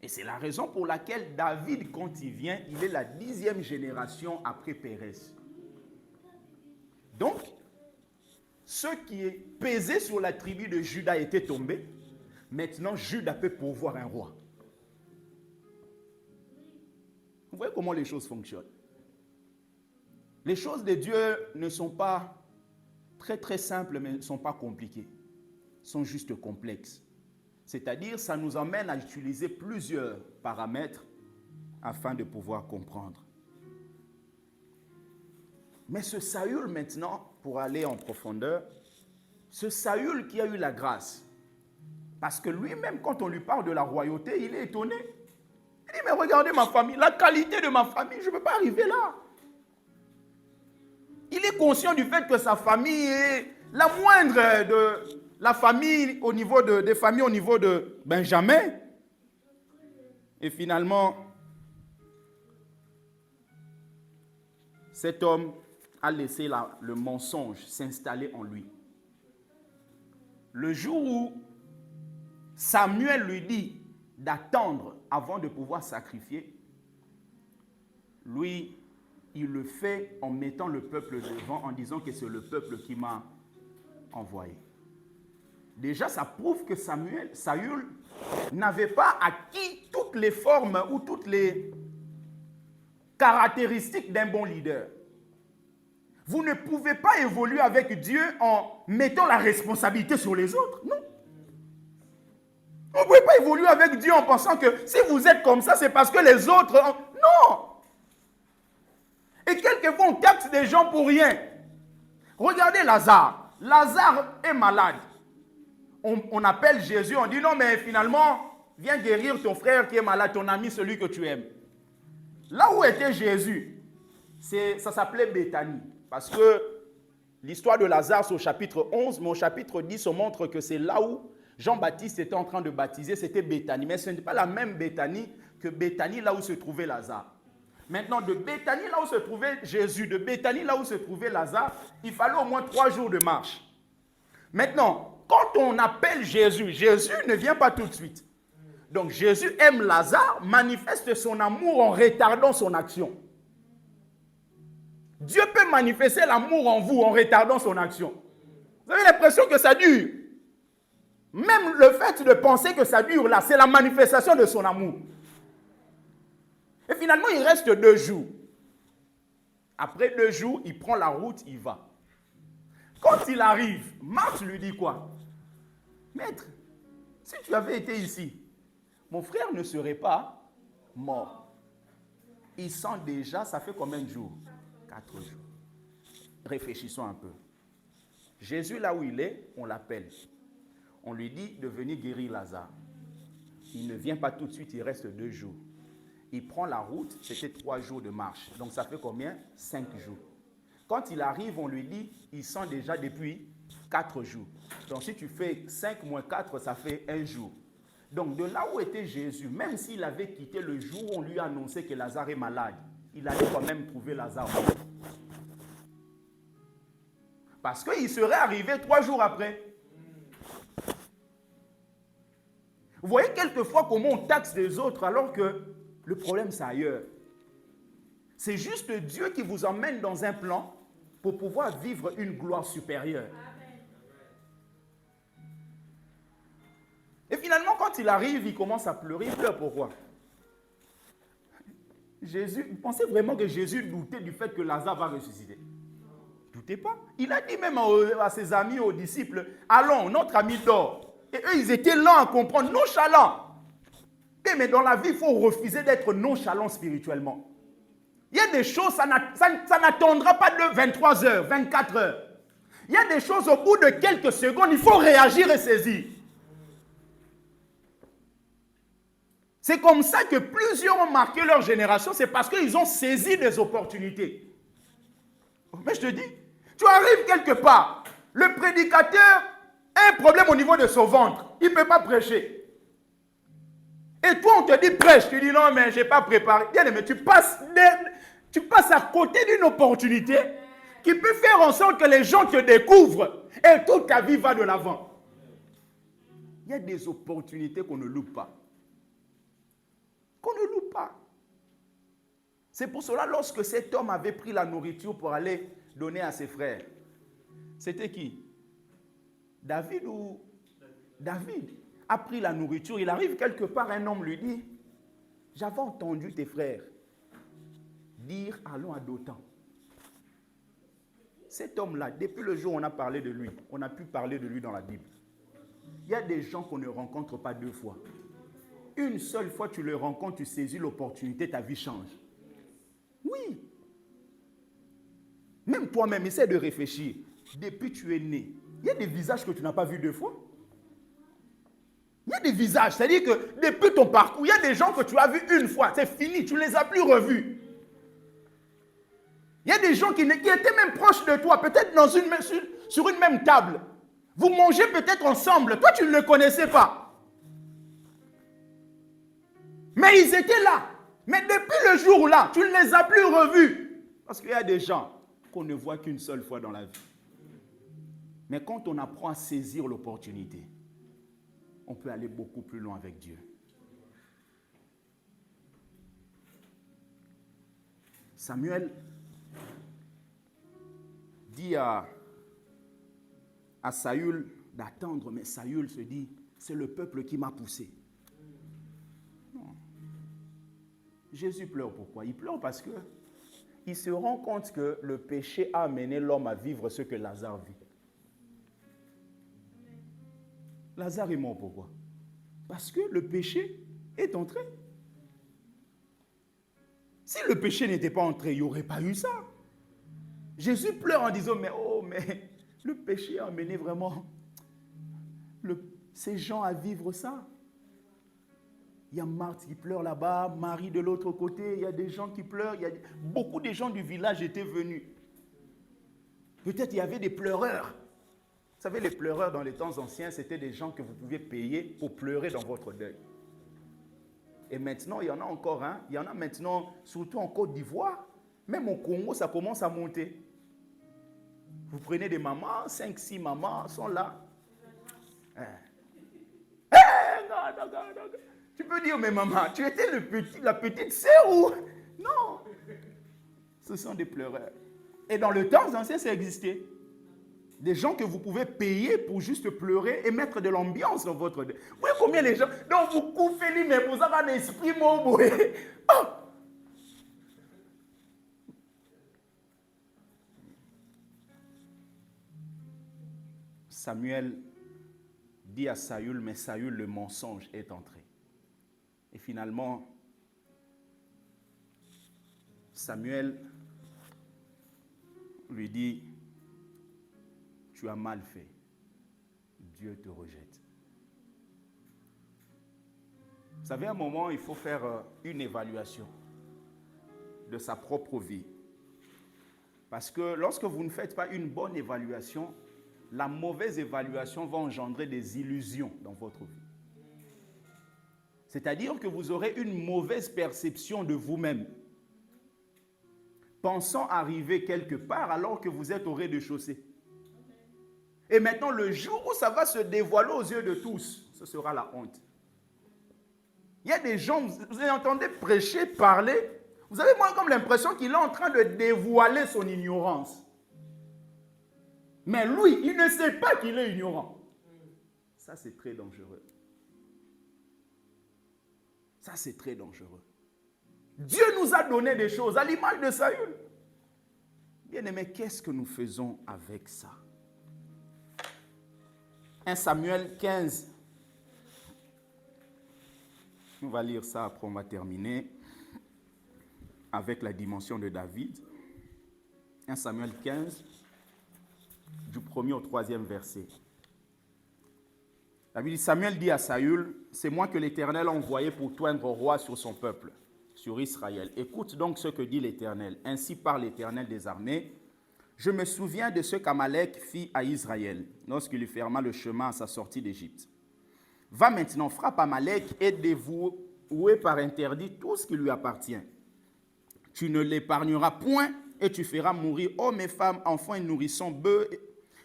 Et c'est la raison pour laquelle David, quand il vient, il est la 10e génération après Pérez. Donc, ce qui est pesé sur la tribu de Juda était tombé. Maintenant, Juda peut pourvoir un roi. Vous voyez comment les choses fonctionnent. Les choses de Dieu ne sont pas très simples, mais ne sont pas compliquées. Sont juste complexes. C'est-à-dire, ça nous amène à utiliser plusieurs paramètres afin de pouvoir comprendre. Mais ce Saül maintenant, pour aller en profondeur, ce Saül qui a eu la grâce, parce que lui-même, quand on lui parle de la royauté, il est étonné. Il dit, mais regardez ma famille, la qualité de ma famille, je ne peux pas arriver là. Il est conscient du fait que sa famille est la moindre de la famille au niveau des familles au niveau de Benjamin. Et finalement, cet homme a laissé le mensonge s'installer en lui. Le jour où Samuel lui dit d'attendre avant de pouvoir sacrifier, lui, il le fait en mettant le peuple devant, en disant que c'est le peuple qui m'a envoyé. Déjà, ça prouve que Saül n'avait pas acquis toutes les formes ou toutes les caractéristiques d'un bon leader. Vous ne pouvez pas évoluer avec Dieu en mettant la responsabilité sur les autres, non. Vous ne pouvez pas évoluer avec Dieu en pensant que si vous êtes comme ça, c'est parce que les autres... Non. Et quelquefois, on taxe des gens pour rien. Regardez Lazare. Lazare est malade. On appelle Jésus, on dit non, mais finalement, viens guérir ton frère qui est malade, ton ami, celui que tu aimes. Là où était Jésus, ça s'appelait Béthanie. Parce que l'histoire de Lazare, c'est au chapitre 11, mais au chapitre 10, on montre que c'est là où Jean-Baptiste était en train de baptiser, c'était Béthanie. Mais ce n'est pas la même Béthanie que Béthanie, là où se trouvait Lazare. Maintenant, de Béthanie, là où se trouvait Jésus, de Béthanie, là où se trouvait Lazare, il fallait au moins 3 jours de marche. Maintenant, quand on appelle Jésus, Jésus ne vient pas tout de suite. Donc Jésus aime Lazare, manifeste son amour en retardant son action. Dieu peut manifester l'amour en vous en retardant son action. Vous avez l'impression que ça dure. Même le fait de penser que ça dure là, c'est la manifestation de son amour. Et finalement, il reste 2 jours. Après 2 jours, il prend la route, il va. Quand il arrive, Marthe lui dit quoi? Maître, si tu avais été ici, mon frère ne serait pas mort. Il sent déjà, ça fait combien de jours? 4 jours. Réfléchissons un peu. Jésus, là où il est, on l'appelle. On lui dit de venir guérir Lazare. Il ne vient pas tout de suite, il reste 2 jours. Il prend la route, c'était 3 jours de marche. Donc ça fait combien? 5 jours. Quand il arrive, on lui dit, il sent déjà depuis 4 jours. Donc si tu fais 5 moins 4, ça fait 1 jour. Donc de là où était Jésus, même s'il avait quitté le jour où on lui a annoncé que Lazare est malade, il allait quand même trouver Lazare mort. Parce qu'il serait arrivé 3 jours après. Vous voyez quelquefois comment on taxe les autres alors que le problème c'est ailleurs. C'est juste Dieu qui vous emmène dans un plan pour pouvoir vivre une gloire supérieure. Et finalement, quand il arrive, il commence à pleurer. Il pleure pourquoi? Jésus, vous pensez vraiment que Jésus doutait du fait que Lazare va ressusciter? Doutez pas. Il a dit même à ses amis, aux disciples, allons, notre ami dort. Et eux, ils étaient lents à comprendre, nonchalants. Mais dans la vie, il faut refuser d'être nonchalant spirituellement. Il y a des choses, ça n'attendra pas de 23 heures, 24 heures. Il y a des choses, au bout de quelques secondes, il faut réagir et saisir. C'est comme ça que plusieurs ont marqué leur génération, c'est parce qu'ils ont saisi des opportunités. Mais je te dis, tu arrives quelque part, le prédicateur a un problème au niveau de son ventre, il ne peut pas prêcher. Et toi, on te dit prêche, tu dis non, mais je n'ai pas préparé. Bien, mais tu passes à côté d'une opportunité qui peut faire en sorte que les gens te découvrent et toute ta vie va de l'avant. Il y a des opportunités qu'on ne loupe pas. Qu'on ne loupe pas. C'est pour cela, lorsque cet homme avait pris la nourriture pour aller donner à ses frères, c'était qui? David ou David a pris la nourriture. Il arrive quelque part, un homme lui dit, j'avais entendu tes frères dire allons à Dothan. Cet homme-là, depuis le jour où on a parlé de lui, on a pu parler de lui dans la Bible. Il y a des gens qu'on ne rencontre pas 2 fois. Une seule fois tu le rencontres, tu saisis l'opportunité, ta vie change. Oui. Même toi-même, essaie de réfléchir. Depuis que tu es né, il y a des visages que tu n'as pas vus 2 fois. Il y a des visages, c'est-à-dire que depuis ton parcours, il y a des gens que tu as vus 1 fois, c'est fini, tu ne les as plus revus. Il y a des gens qui étaient même proches de toi, peut-être sur une même table. Vous mangez peut-être ensemble, toi tu ne le connaissais pas. Mais ils étaient là. Mais depuis le jour-là, tu ne les as plus revus. Parce qu'il y a des gens qu'on ne voit qu'une seule fois dans la vie. Mais quand on apprend à saisir l'opportunité, on peut aller beaucoup plus loin avec Dieu. Samuel dit à Saül d'attendre, mais Saül se dit, c'est le peuple qui m'a poussé. Non. Jésus pleure pourquoi? Il pleure parce que il se rend compte que le péché a amené l'homme à vivre ce que Lazare vit. Lazare est mort pourquoi? Parce que le péché est entré. Si le péché n'était pas entré, il n'y aurait pas eu ça. Jésus pleure en disant, mais le péché a amené vraiment ces gens à vivre ça. Il y a Marthe qui pleure là-bas, Marie de l'autre côté, il y a des gens qui pleurent. Beaucoup de gens du village étaient venus. Peut-être il y avait des pleureurs. Vous savez, les pleureurs dans les temps anciens, c'était des gens que vous pouviez payer pour pleurer dans votre deuil. Et maintenant, il y en a encore, hein? Il y en a maintenant, surtout en Côte d'Ivoire. Même au Congo, ça commence à monter. Vous prenez des mamans, 5-6 mamans sont là. Tu peux dire, mais maman, tu étais la petite sœur ou... Non. Ce sont des pleureurs. Et dans le temps ancien, ça existait. Des gens que vous pouvez payer pour juste pleurer et mettre de l'ambiance dans votre... Vous voyez combien les gens... Donc vous coupez, mais vous avez un esprit mauvais. Oh! Samuel dit à Saül, mais Saül, le mensonge est entré. Et finalement, Samuel lui dit, tu as mal fait. Dieu te rejette. Vous savez, à un moment, il faut faire une évaluation de sa propre vie. Parce que lorsque vous ne faites pas une bonne évaluation, la mauvaise évaluation va engendrer des illusions dans votre vie. C'est-à-dire que vous aurez une mauvaise perception de vous-même, pensant arriver quelque part alors que vous êtes au rez-de-chaussée. Et maintenant, le jour où ça va se dévoiler aux yeux de tous, ce sera la honte. Il y a des gens, vous entendez prêcher, parler, vous avez moi comme l'impression qu'il est en train de dévoiler son ignorance. Mais lui, il ne sait pas qu'il est ignorant. Ça, c'est très dangereux. Ça, c'est très dangereux. Dieu nous a donné des choses à l'image de Saül. Bien-aimés, qu'est-ce que nous faisons avec ça? 1 Samuel 15. On va lire ça, après on va terminer avec la dimension de David. 1 Samuel 15, du 1er au 3e verset. La Bible dit, Samuel dit à Saül, c'est moi que l'Éternel a envoyé pour toindre roi sur son peuple, sur Israël. Écoute donc ce que dit l'Éternel. Ainsi parle l'Éternel des armées. Je me souviens de ce qu'Amalek fit à Israël lorsqu'il lui ferma le chemin à sa sortie d'Égypte. Va maintenant, frappe Amalek et dévouer par interdit tout ce qui lui appartient. Tu ne l'épargneras point et tu feras mourir hommes et femmes, enfants et nourrissons, bœufs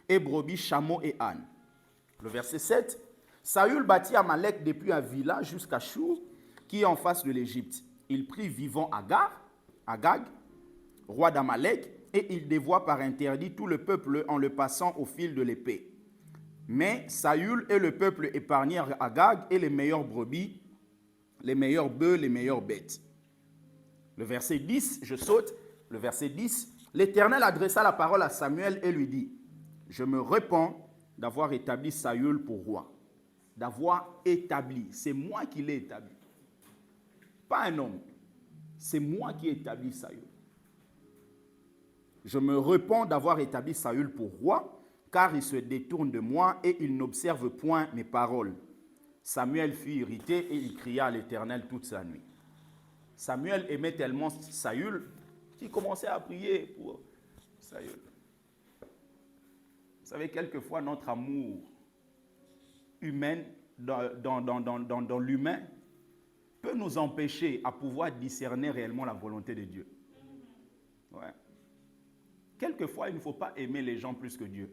et brebis, chameaux et ânes. Le verset 7. Saül bâtit Amalek depuis Avila jusqu'à Chour, qui est en face de l'Égypte. Il prit vivant Agag, roi d'Amalek, et il dévoua par interdit tout le peuple en le passant au fil de l'épée. Mais Saül et le peuple épargnèrent Agag et les meilleures brebis, les meilleurs bœufs, les meilleures bêtes. Le verset 10, je saute, le verset 10, l'Éternel adressa la parole à Samuel et lui dit, je me repens d'avoir établi Saül pour roi. D'avoir établi, c'est moi qui l'ai établi. Pas un homme, c'est moi qui ai établi Saül. Je me repens d'avoir établi Saül pour roi, car il se détourne de moi et il n'observe point mes paroles. Samuel fut irrité et il cria à l'Éternel toute sa nuit. Samuel aimait tellement Saül qu'il commençait à prier pour Saül. Vous savez, quelquefois notre amour humain dans l'humain peut nous empêcher à pouvoir discerner réellement la volonté de Dieu. Ouais. Quelquefois, il ne faut pas aimer les gens plus que Dieu.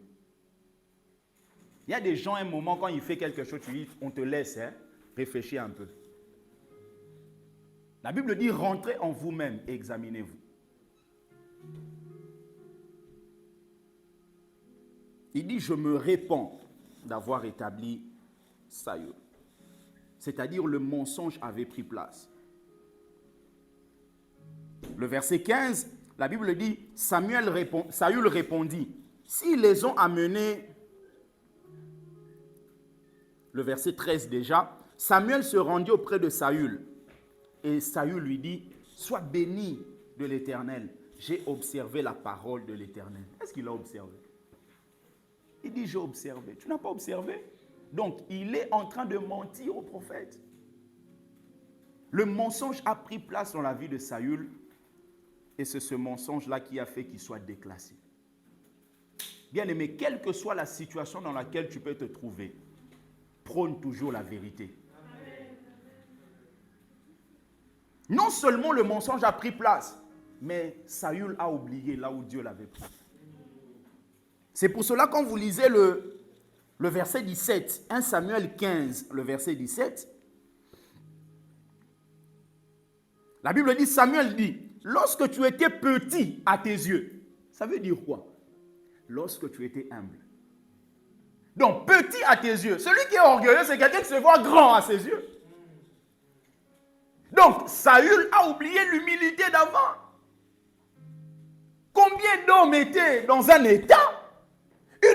Il y a des gens, à un moment, quand il fait quelque chose, tu dis, on te laisse, réfléchir un peu. La Bible dit, rentrez en vous-même et examinez-vous. Il dit, je me répands d'avoir établi Saül. C'est-à-dire, le mensonge avait pris place. Le verset 15, la Bible dit, Saül répondit, s'ils les ont amenés, le verset 13 déjà, Samuel se rendit auprès de Saül. Et Saül lui dit, sois béni de l'Éternel. J'ai observé la parole de l'Éternel. Est-ce qu'il a observé? Il dit, j'ai observé. Tu n'as pas observé? Donc, il est en train de mentir au prophète. Le mensonge a pris place dans la vie de Saül. Et c'est ce mensonge-là qui a fait qu'il soit déclassé. Bien-aimé, quelle que soit la situation dans laquelle tu peux te trouver, prône toujours la vérité. Non seulement le mensonge a pris place, mais Saül a oublié là où Dieu l'avait pris. C'est pour cela quand vous lisez le verset 17, 1 Samuel 15, le verset 17, la Bible dit, Samuel dit, lorsque tu étais petit à tes yeux, ça veut dire quoi? Lorsque tu étais humble. Donc, petit à tes yeux. Celui qui est orgueilleux, c'est quelqu'un qui se voit grand à ses yeux. Donc, Saül a oublié l'humilité d'avant. Combien d'hommes étaient dans un état?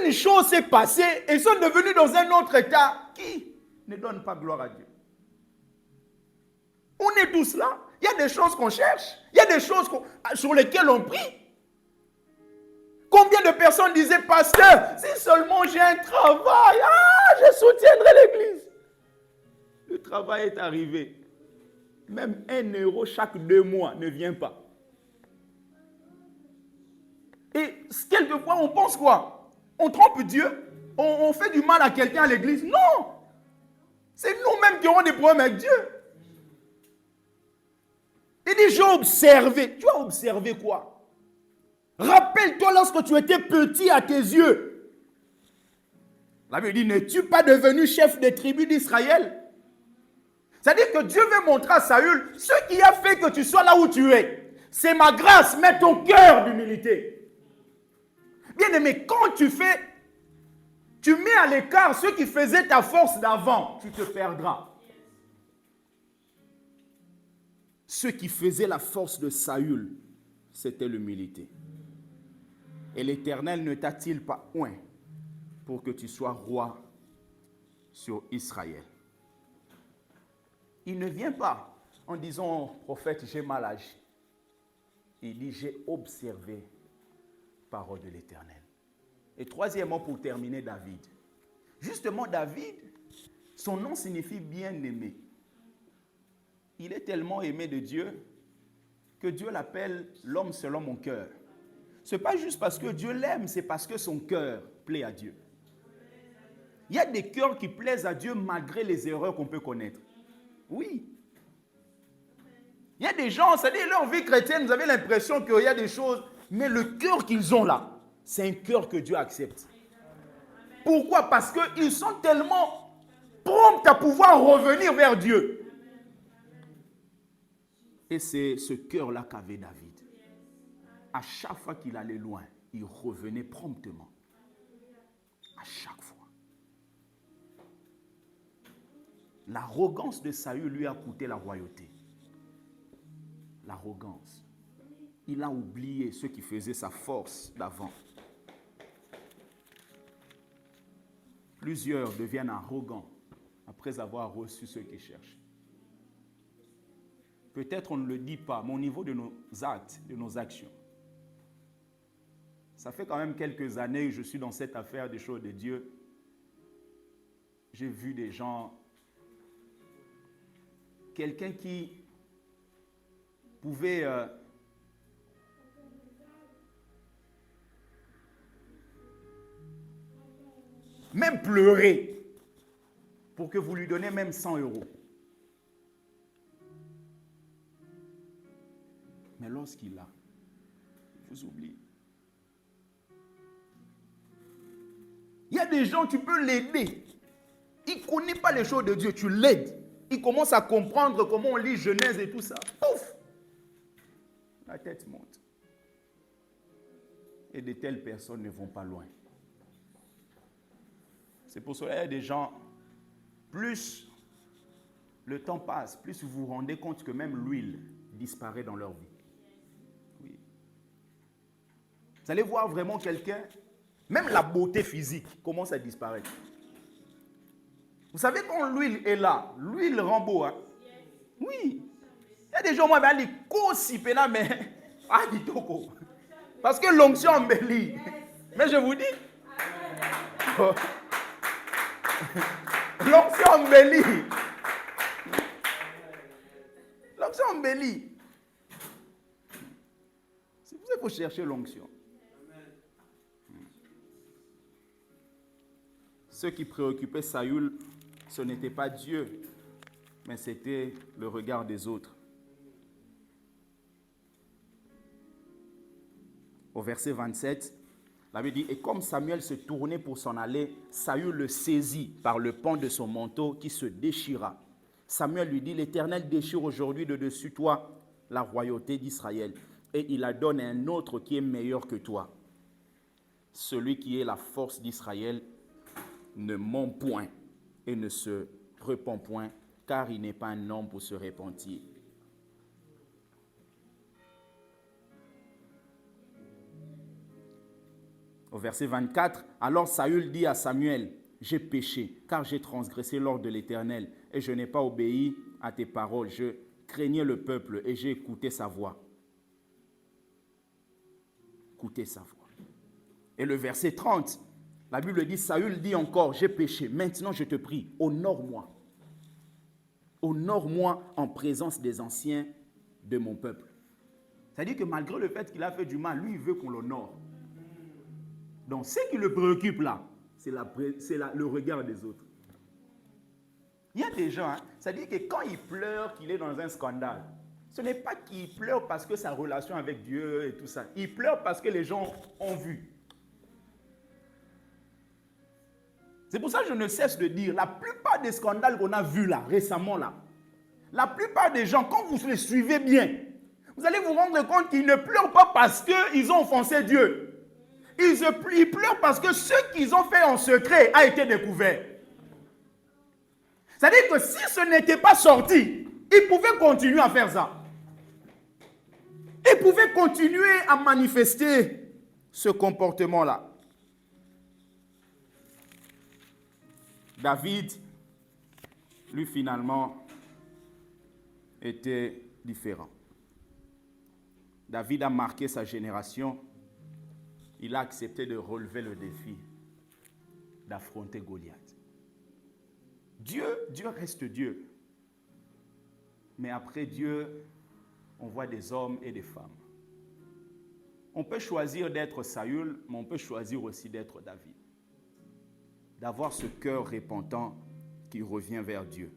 Une chose s'est passée et sont devenus dans un autre état qui ne donne pas gloire à Dieu. On est tous là. Il y a des choses qu'on cherche. Il y a des choses sur lesquelles on prie. Qu'on Combien de personnes disaient, pasteur, si seulement j'ai un travail, je soutiendrai l'église. Le travail est arrivé. Même 1 euro chaque 2 mois ne vient pas. Et quelquefois, on pense quoi? On trompe Dieu? On fait du mal à quelqu'un à l'église? Non! C'est nous-mêmes qui aurons des problèmes avec Dieu. Il dit, j'ai observé. Tu as observé quoi? Rappelle-toi lorsque tu étais petit à tes yeux. La Bible dit, n'es-tu pas devenu chef des tribus d'Israël? C'est-à-dire que Dieu veut montrer à Saül, ce qui a fait que tu sois là où tu es. C'est ma grâce, mets ton cœur d'humilité. Bien-aimé, quand tu mets à l'écart ce qui faisait ta force d'avant, tu te perdras. Ce qui faisait la force de Saül, c'était l'humilité. Et l'Éternel ne t'a-t-il pas oint pour que tu sois roi sur Israël? Il ne vient pas en disant, prophète, j'ai mal agi. Il dit, j'ai observé parole de l'Éternel. Et troisièmement, pour terminer, David. Justement, David, son nom signifie bien-aimé. Il est tellement aimé de Dieu que Dieu l'appelle l'homme selon mon cœur. Ce n'est pas juste parce que Dieu l'aime, c'est parce que son cœur plaît à Dieu. Il y a des cœurs qui plaisent à Dieu malgré les erreurs qu'on peut connaître. Oui. Il y a des gens, c'est-à-dire leur vie chrétienne, vous avez l'impression qu'il y a des choses, mais le cœur qu'ils ont là, c'est un cœur que Dieu accepte. Pourquoi? Parce qu'ils sont tellement prompts à pouvoir revenir vers Dieu. Et c'est ce cœur-là qu'avait David. À chaque fois qu'il allait loin, il revenait promptement. À chaque fois. L'arrogance de Saül lui a coûté la royauté. L'arrogance. Il a oublié ce qui faisait sa force d'avant. Plusieurs deviennent arrogants après avoir reçu ce qu'ils cherchent. Peut-être on ne le dit pas, mais au niveau de nos actes, de nos actions. Ça fait quand même quelques années que je suis dans cette affaire des choses de Dieu. J'ai vu des gens, quelqu'un qui pouvait même pleurer pour que vous lui donnez même 100 euros. Mais lorsqu'il a, il vous oublie. Il y a des gens, tu peux l'aider. Il ne connaît pas les choses de Dieu, tu l'aides. Il commence à comprendre comment on lit Genèse et tout ça. Pouf! La tête monte. Et de telles personnes ne vont pas loin. C'est pour cela qu'il y a des gens, plus le temps passe, plus vous vous rendez compte que même l'huile disparaît dans leur vie. Oui. Vous allez voir vraiment quelqu'un, même la beauté physique commence à disparaître. Vous savez quand l'huile est là, l'huile rend beau. Hein? Oui. Il y a des gens, moi, ils disent, mais ah, dit toko. Parce que l'onction embellit. Mais je vous dis, l'onction embellit. L'onction embellit. C'est pour ça qu'il faut chercher l'onction. Ce qui préoccupait Saül, ce n'était pas Dieu, mais c'était le regard des autres. Au verset 27, la Bible dit, et comme Samuel se tournait pour s'en aller, Saül le saisit par le pan de son manteau qui se déchira. Samuel lui dit, l'Éternel déchire aujourd'hui de dessus toi la royauté d'Israël, et il la donne à un autre qui est meilleur que toi. Celui qui est la force d'Israël ne ment point et ne se repent point, car il n'est pas un homme pour se repentir. Au verset 24, alors Saül dit à Samuel, j'ai péché, car j'ai transgressé l'ordre de l'Éternel, et je n'ai pas obéi à tes paroles. Je craignais le peuple, et j'ai écouté sa voix. Écoutez sa voix. Et le verset 30, la Bible dit, Saül dit encore, j'ai péché, maintenant je te prie, honore-moi. Honore-moi en présence des anciens de mon peuple. C'est-à-dire que malgré le fait qu'il a fait du mal, lui, il veut qu'on l'honore. Donc, ce qui le préoccupe là, c'est le regard des autres. Il y a des gens, c'est-à-dire que quand il pleure qu'il est dans un scandale, ce n'est pas qu'il pleure parce que sa relation avec Dieu et tout ça. Il pleure parce que les gens ont vu. C'est pour ça que je ne cesse de dire, la plupart des scandales qu'on a vus là, récemment là, la plupart des gens, quand vous les suivez bien, vous allez vous rendre compte qu'ils ne pleurent pas parce qu'ils ont offensé Dieu. Ils pleurent parce que ce qu'ils ont fait en secret a été découvert. C'est-à-dire que si ce n'était pas sorti, ils pouvaient continuer à faire ça. Ils pouvaient continuer à manifester ce comportement-là. David, lui finalement, était différent. David a marqué sa génération. Il a accepté de relever le défi d'affronter Goliath. Dieu reste Dieu. Mais après Dieu, on voit des hommes et des femmes. On peut choisir d'être Saül, mais on peut choisir aussi d'être David. D'avoir ce cœur repentant qui revient vers Dieu.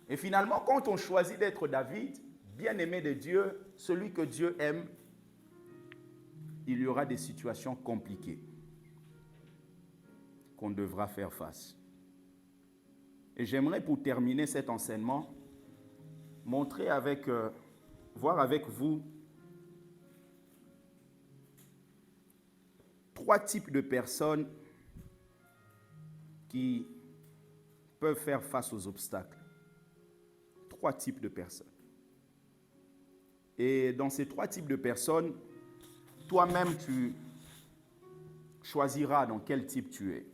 Et finalement, quand on choisit d'être David, bien-aimé de Dieu, celui que Dieu aime, il y aura des situations compliquées qu'on devra faire face. Et j'aimerais, pour terminer cet enseignement, voir avec vous 3 types de personnes qui peuvent faire face aux obstacles. 3 types de personnes. Et dans ces 3 types de personnes, toi-même, tu choisiras dans quel type tu es.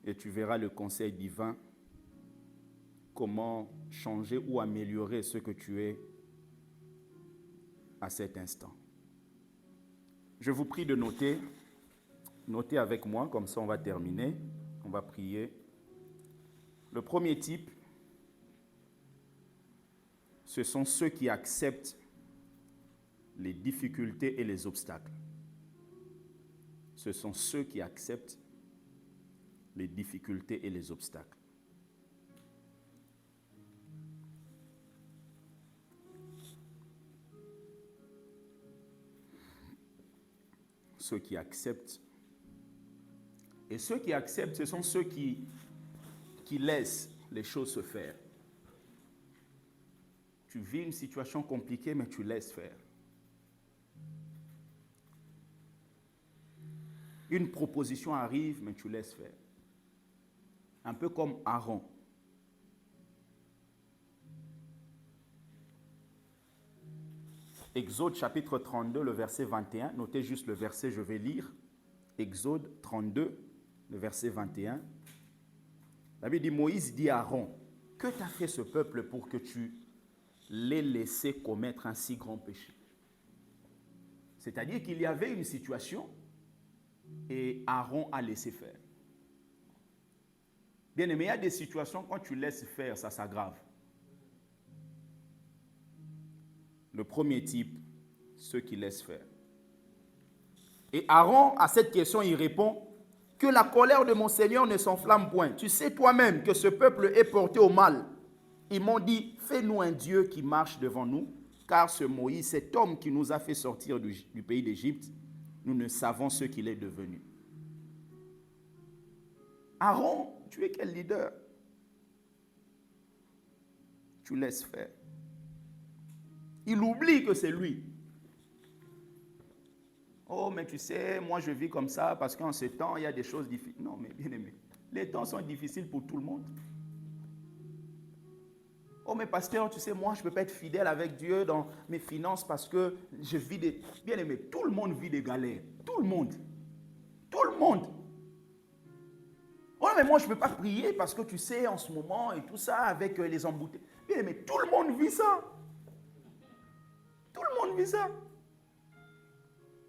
Et tu verras le conseil divin, comment changer ou améliorer ce que tu es à cet instant. Je vous prie de noter. Notez avec moi, comme ça on va terminer. On va prier. Le premier type, ce sont ceux qui acceptent les difficultés et les obstacles. Ce sont ceux qui acceptent les difficultés et les obstacles. Ceux qui acceptent. Et ceux qui acceptent, ce sont ceux qui laissent les choses se faire. Tu vis une situation compliquée, mais tu laisses faire. Une proposition arrive, mais tu laisses faire. Un peu comme Aaron. Exode chapitre 32, le verset 21. Notez juste le verset, je vais lire. Exode 32, le verset 21. La Bible dit, Moïse dit à Aaron, que t'a fait ce peuple pour que tu l'aies laissé commettre un si grand péché? C'est-à-dire qu'il y avait une situation et Aaron a laissé faire. Bien aimé, il y a des situations, quand tu laisses faire, ça s'aggrave. Le premier type, ceux qui laissent faire. Et Aaron, à cette question, il répond, que la colère de mon Seigneur ne s'enflamme point. Tu sais toi-même que ce peuple est porté au mal. Ils m'ont dit, fais-nous un Dieu qui marche devant nous, car ce Moïse, cet homme qui nous a fait sortir du pays d'Égypte, nous ne savons ce qu'il est devenu. Aaron, tu es quel leader? Tu laisses faire. Il oublie que c'est lui. Oh, mais tu sais, moi je vis comme ça parce qu'en ce temps, il y a des choses difficiles. Non, mais bien aimé, les temps sont difficiles pour tout le monde. Oh, mais pasteur, tu sais, moi je ne peux pas être fidèle avec Dieu dans mes finances parce que je vis des... Bien aimé, tout le monde vit des galères. Tout le monde. Tout le monde. Oh, mais moi je ne peux pas prier parce que tu sais, en ce moment et tout ça, avec les embouteillages. Bien aimé, tout le monde vit ça. Tout le monde vit ça.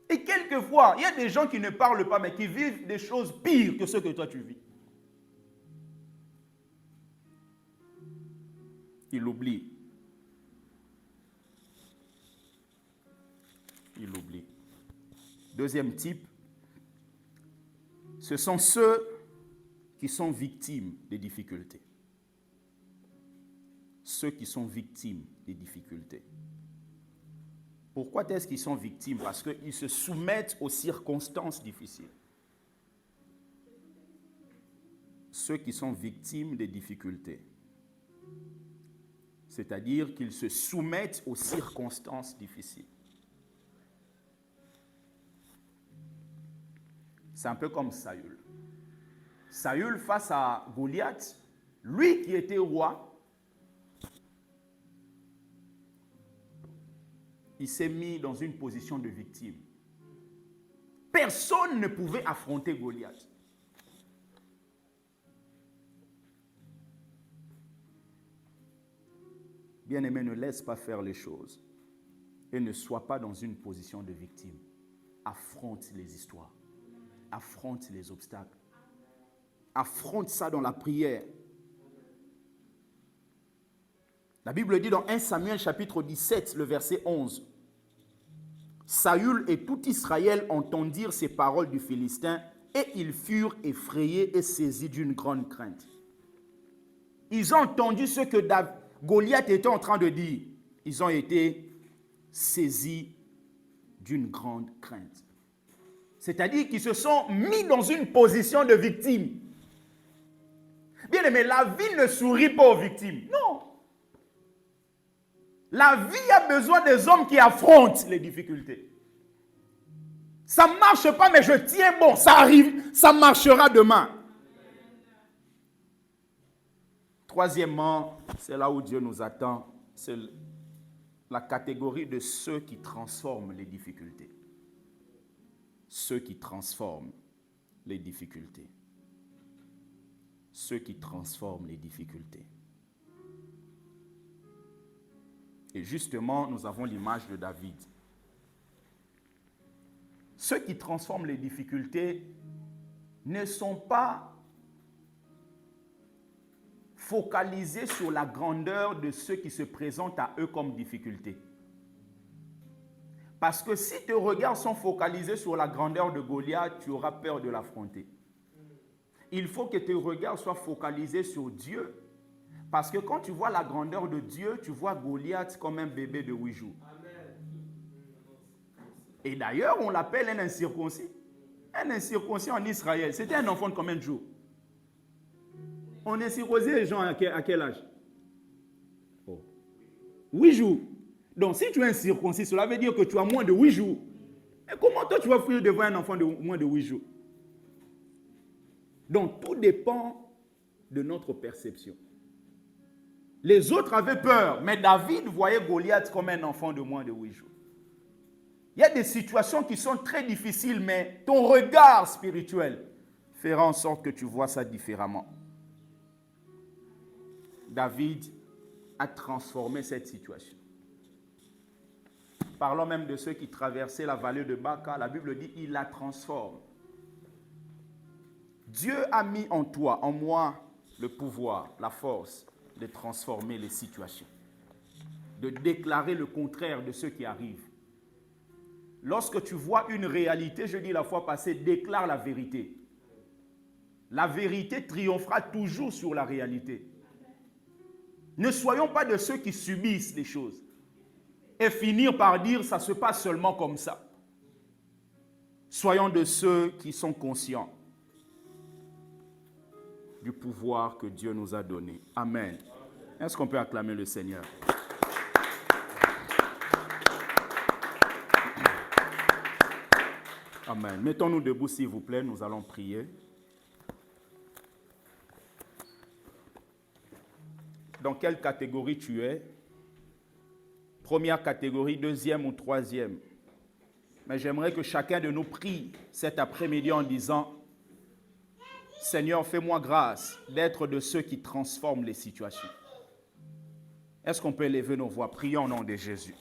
Et Et quelquefois, il y a des gens qui ne parlent pas, mais qui vivent des choses pires que ce que toi tu vis. Ils l'oublient. Ils l'oublient. Deuxième type, ce sont ceux qui sont victimes des difficultés. Ceux qui sont victimes des difficultés. Pourquoi est-ce qu'ils sont victimes? Parce qu'ils se soumettent aux circonstances difficiles. Ceux qui sont victimes des difficultés. C'est-à-dire qu'ils se soumettent aux circonstances difficiles. C'est un peu comme Saül. Saül face à Goliath, lui qui était roi, il s'est mis dans une position de victime. Personne ne pouvait affronter Goliath. Bien-aimé, ne laisse pas faire les choses et ne sois pas dans une position de victime. Affronte les histoires. Affronte les obstacles. Affronte ça dans la prière. La Bible dit dans 1 Samuel chapitre 17, le verset 11, « Saül et tout Israël entendirent ces paroles du Philistin et ils furent effrayés et saisis d'une grande crainte. » Ils ont entendu ce que Goliath était en train de dire. Ils ont été saisis d'une grande crainte. C'est-à-dire qu'ils se sont mis dans une position de victime. Bien aimé, la vie ne sourit pas aux victimes. Non. La vie a besoin des hommes qui affrontent les difficultés. Ça ne marche pas, mais je tiens bon, ça arrive, ça marchera demain. Troisièmement, c'est là où Dieu nous attend, c'est la catégorie de ceux qui transforment les difficultés. Ceux qui transforment les difficultés. Ceux qui transforment les difficultés. Et justement, nous avons l'image de David. Ceux qui transforment les difficultés ne sont pas focalisés sur la grandeur de ceux qui se présentent à eux comme difficultés. Parce que si tes regards sont focalisés sur la grandeur de Goliath, tu auras peur de l'affronter. Il faut que tes regards soient focalisés sur Dieu. Parce que quand tu vois la grandeur de Dieu, tu vois Goliath comme un bébé de 8 jours. Et d'ailleurs, on l'appelle un incirconcis. Un incirconcis en Israël, c'était un enfant de combien de jours? On incirconcisait les gens à quel âge? 8 jours. Donc si tu es incirconcis, cela veut dire que tu as moins de 8 jours. Et comment toi tu vas fuir devant un enfant de moins de 8 jours? Donc tout dépend de notre perception. Les autres avaient peur, mais David voyait Goliath comme un enfant de moins de 8 jours. Il y a des situations qui sont très difficiles, mais ton regard spirituel fera en sorte que tu vois ça différemment. David a transformé cette situation. Parlons même de ceux qui traversaient la vallée de Baca, la Bible dit il la transforme. Dieu a mis en toi, en moi, le pouvoir, la force de transformer les situations, de déclarer le contraire de ce qui arrive. Lorsque tu vois une réalité, je dis la fois passée, déclare la vérité. La vérité triomphera toujours sur la réalité. Ne soyons pas de ceux qui subissent les choses et finir par dire ça se passe seulement comme ça. Soyons de ceux qui sont conscients du pouvoir que Dieu nous a donné. Amen. Est-ce qu'on peut acclamer le Seigneur? Amen. Mettons-nous debout s'il vous plaît, nous allons prier. Dans quelle catégorie tu es? Première catégorie, deuxième ou troisième? Mais j'aimerais que chacun de nous prie cet après-midi en disant: Seigneur, fais-moi grâce d'être de ceux qui transforment les situations. Est-ce qu'on peut élever nos voix? Prions au nom de Jésus.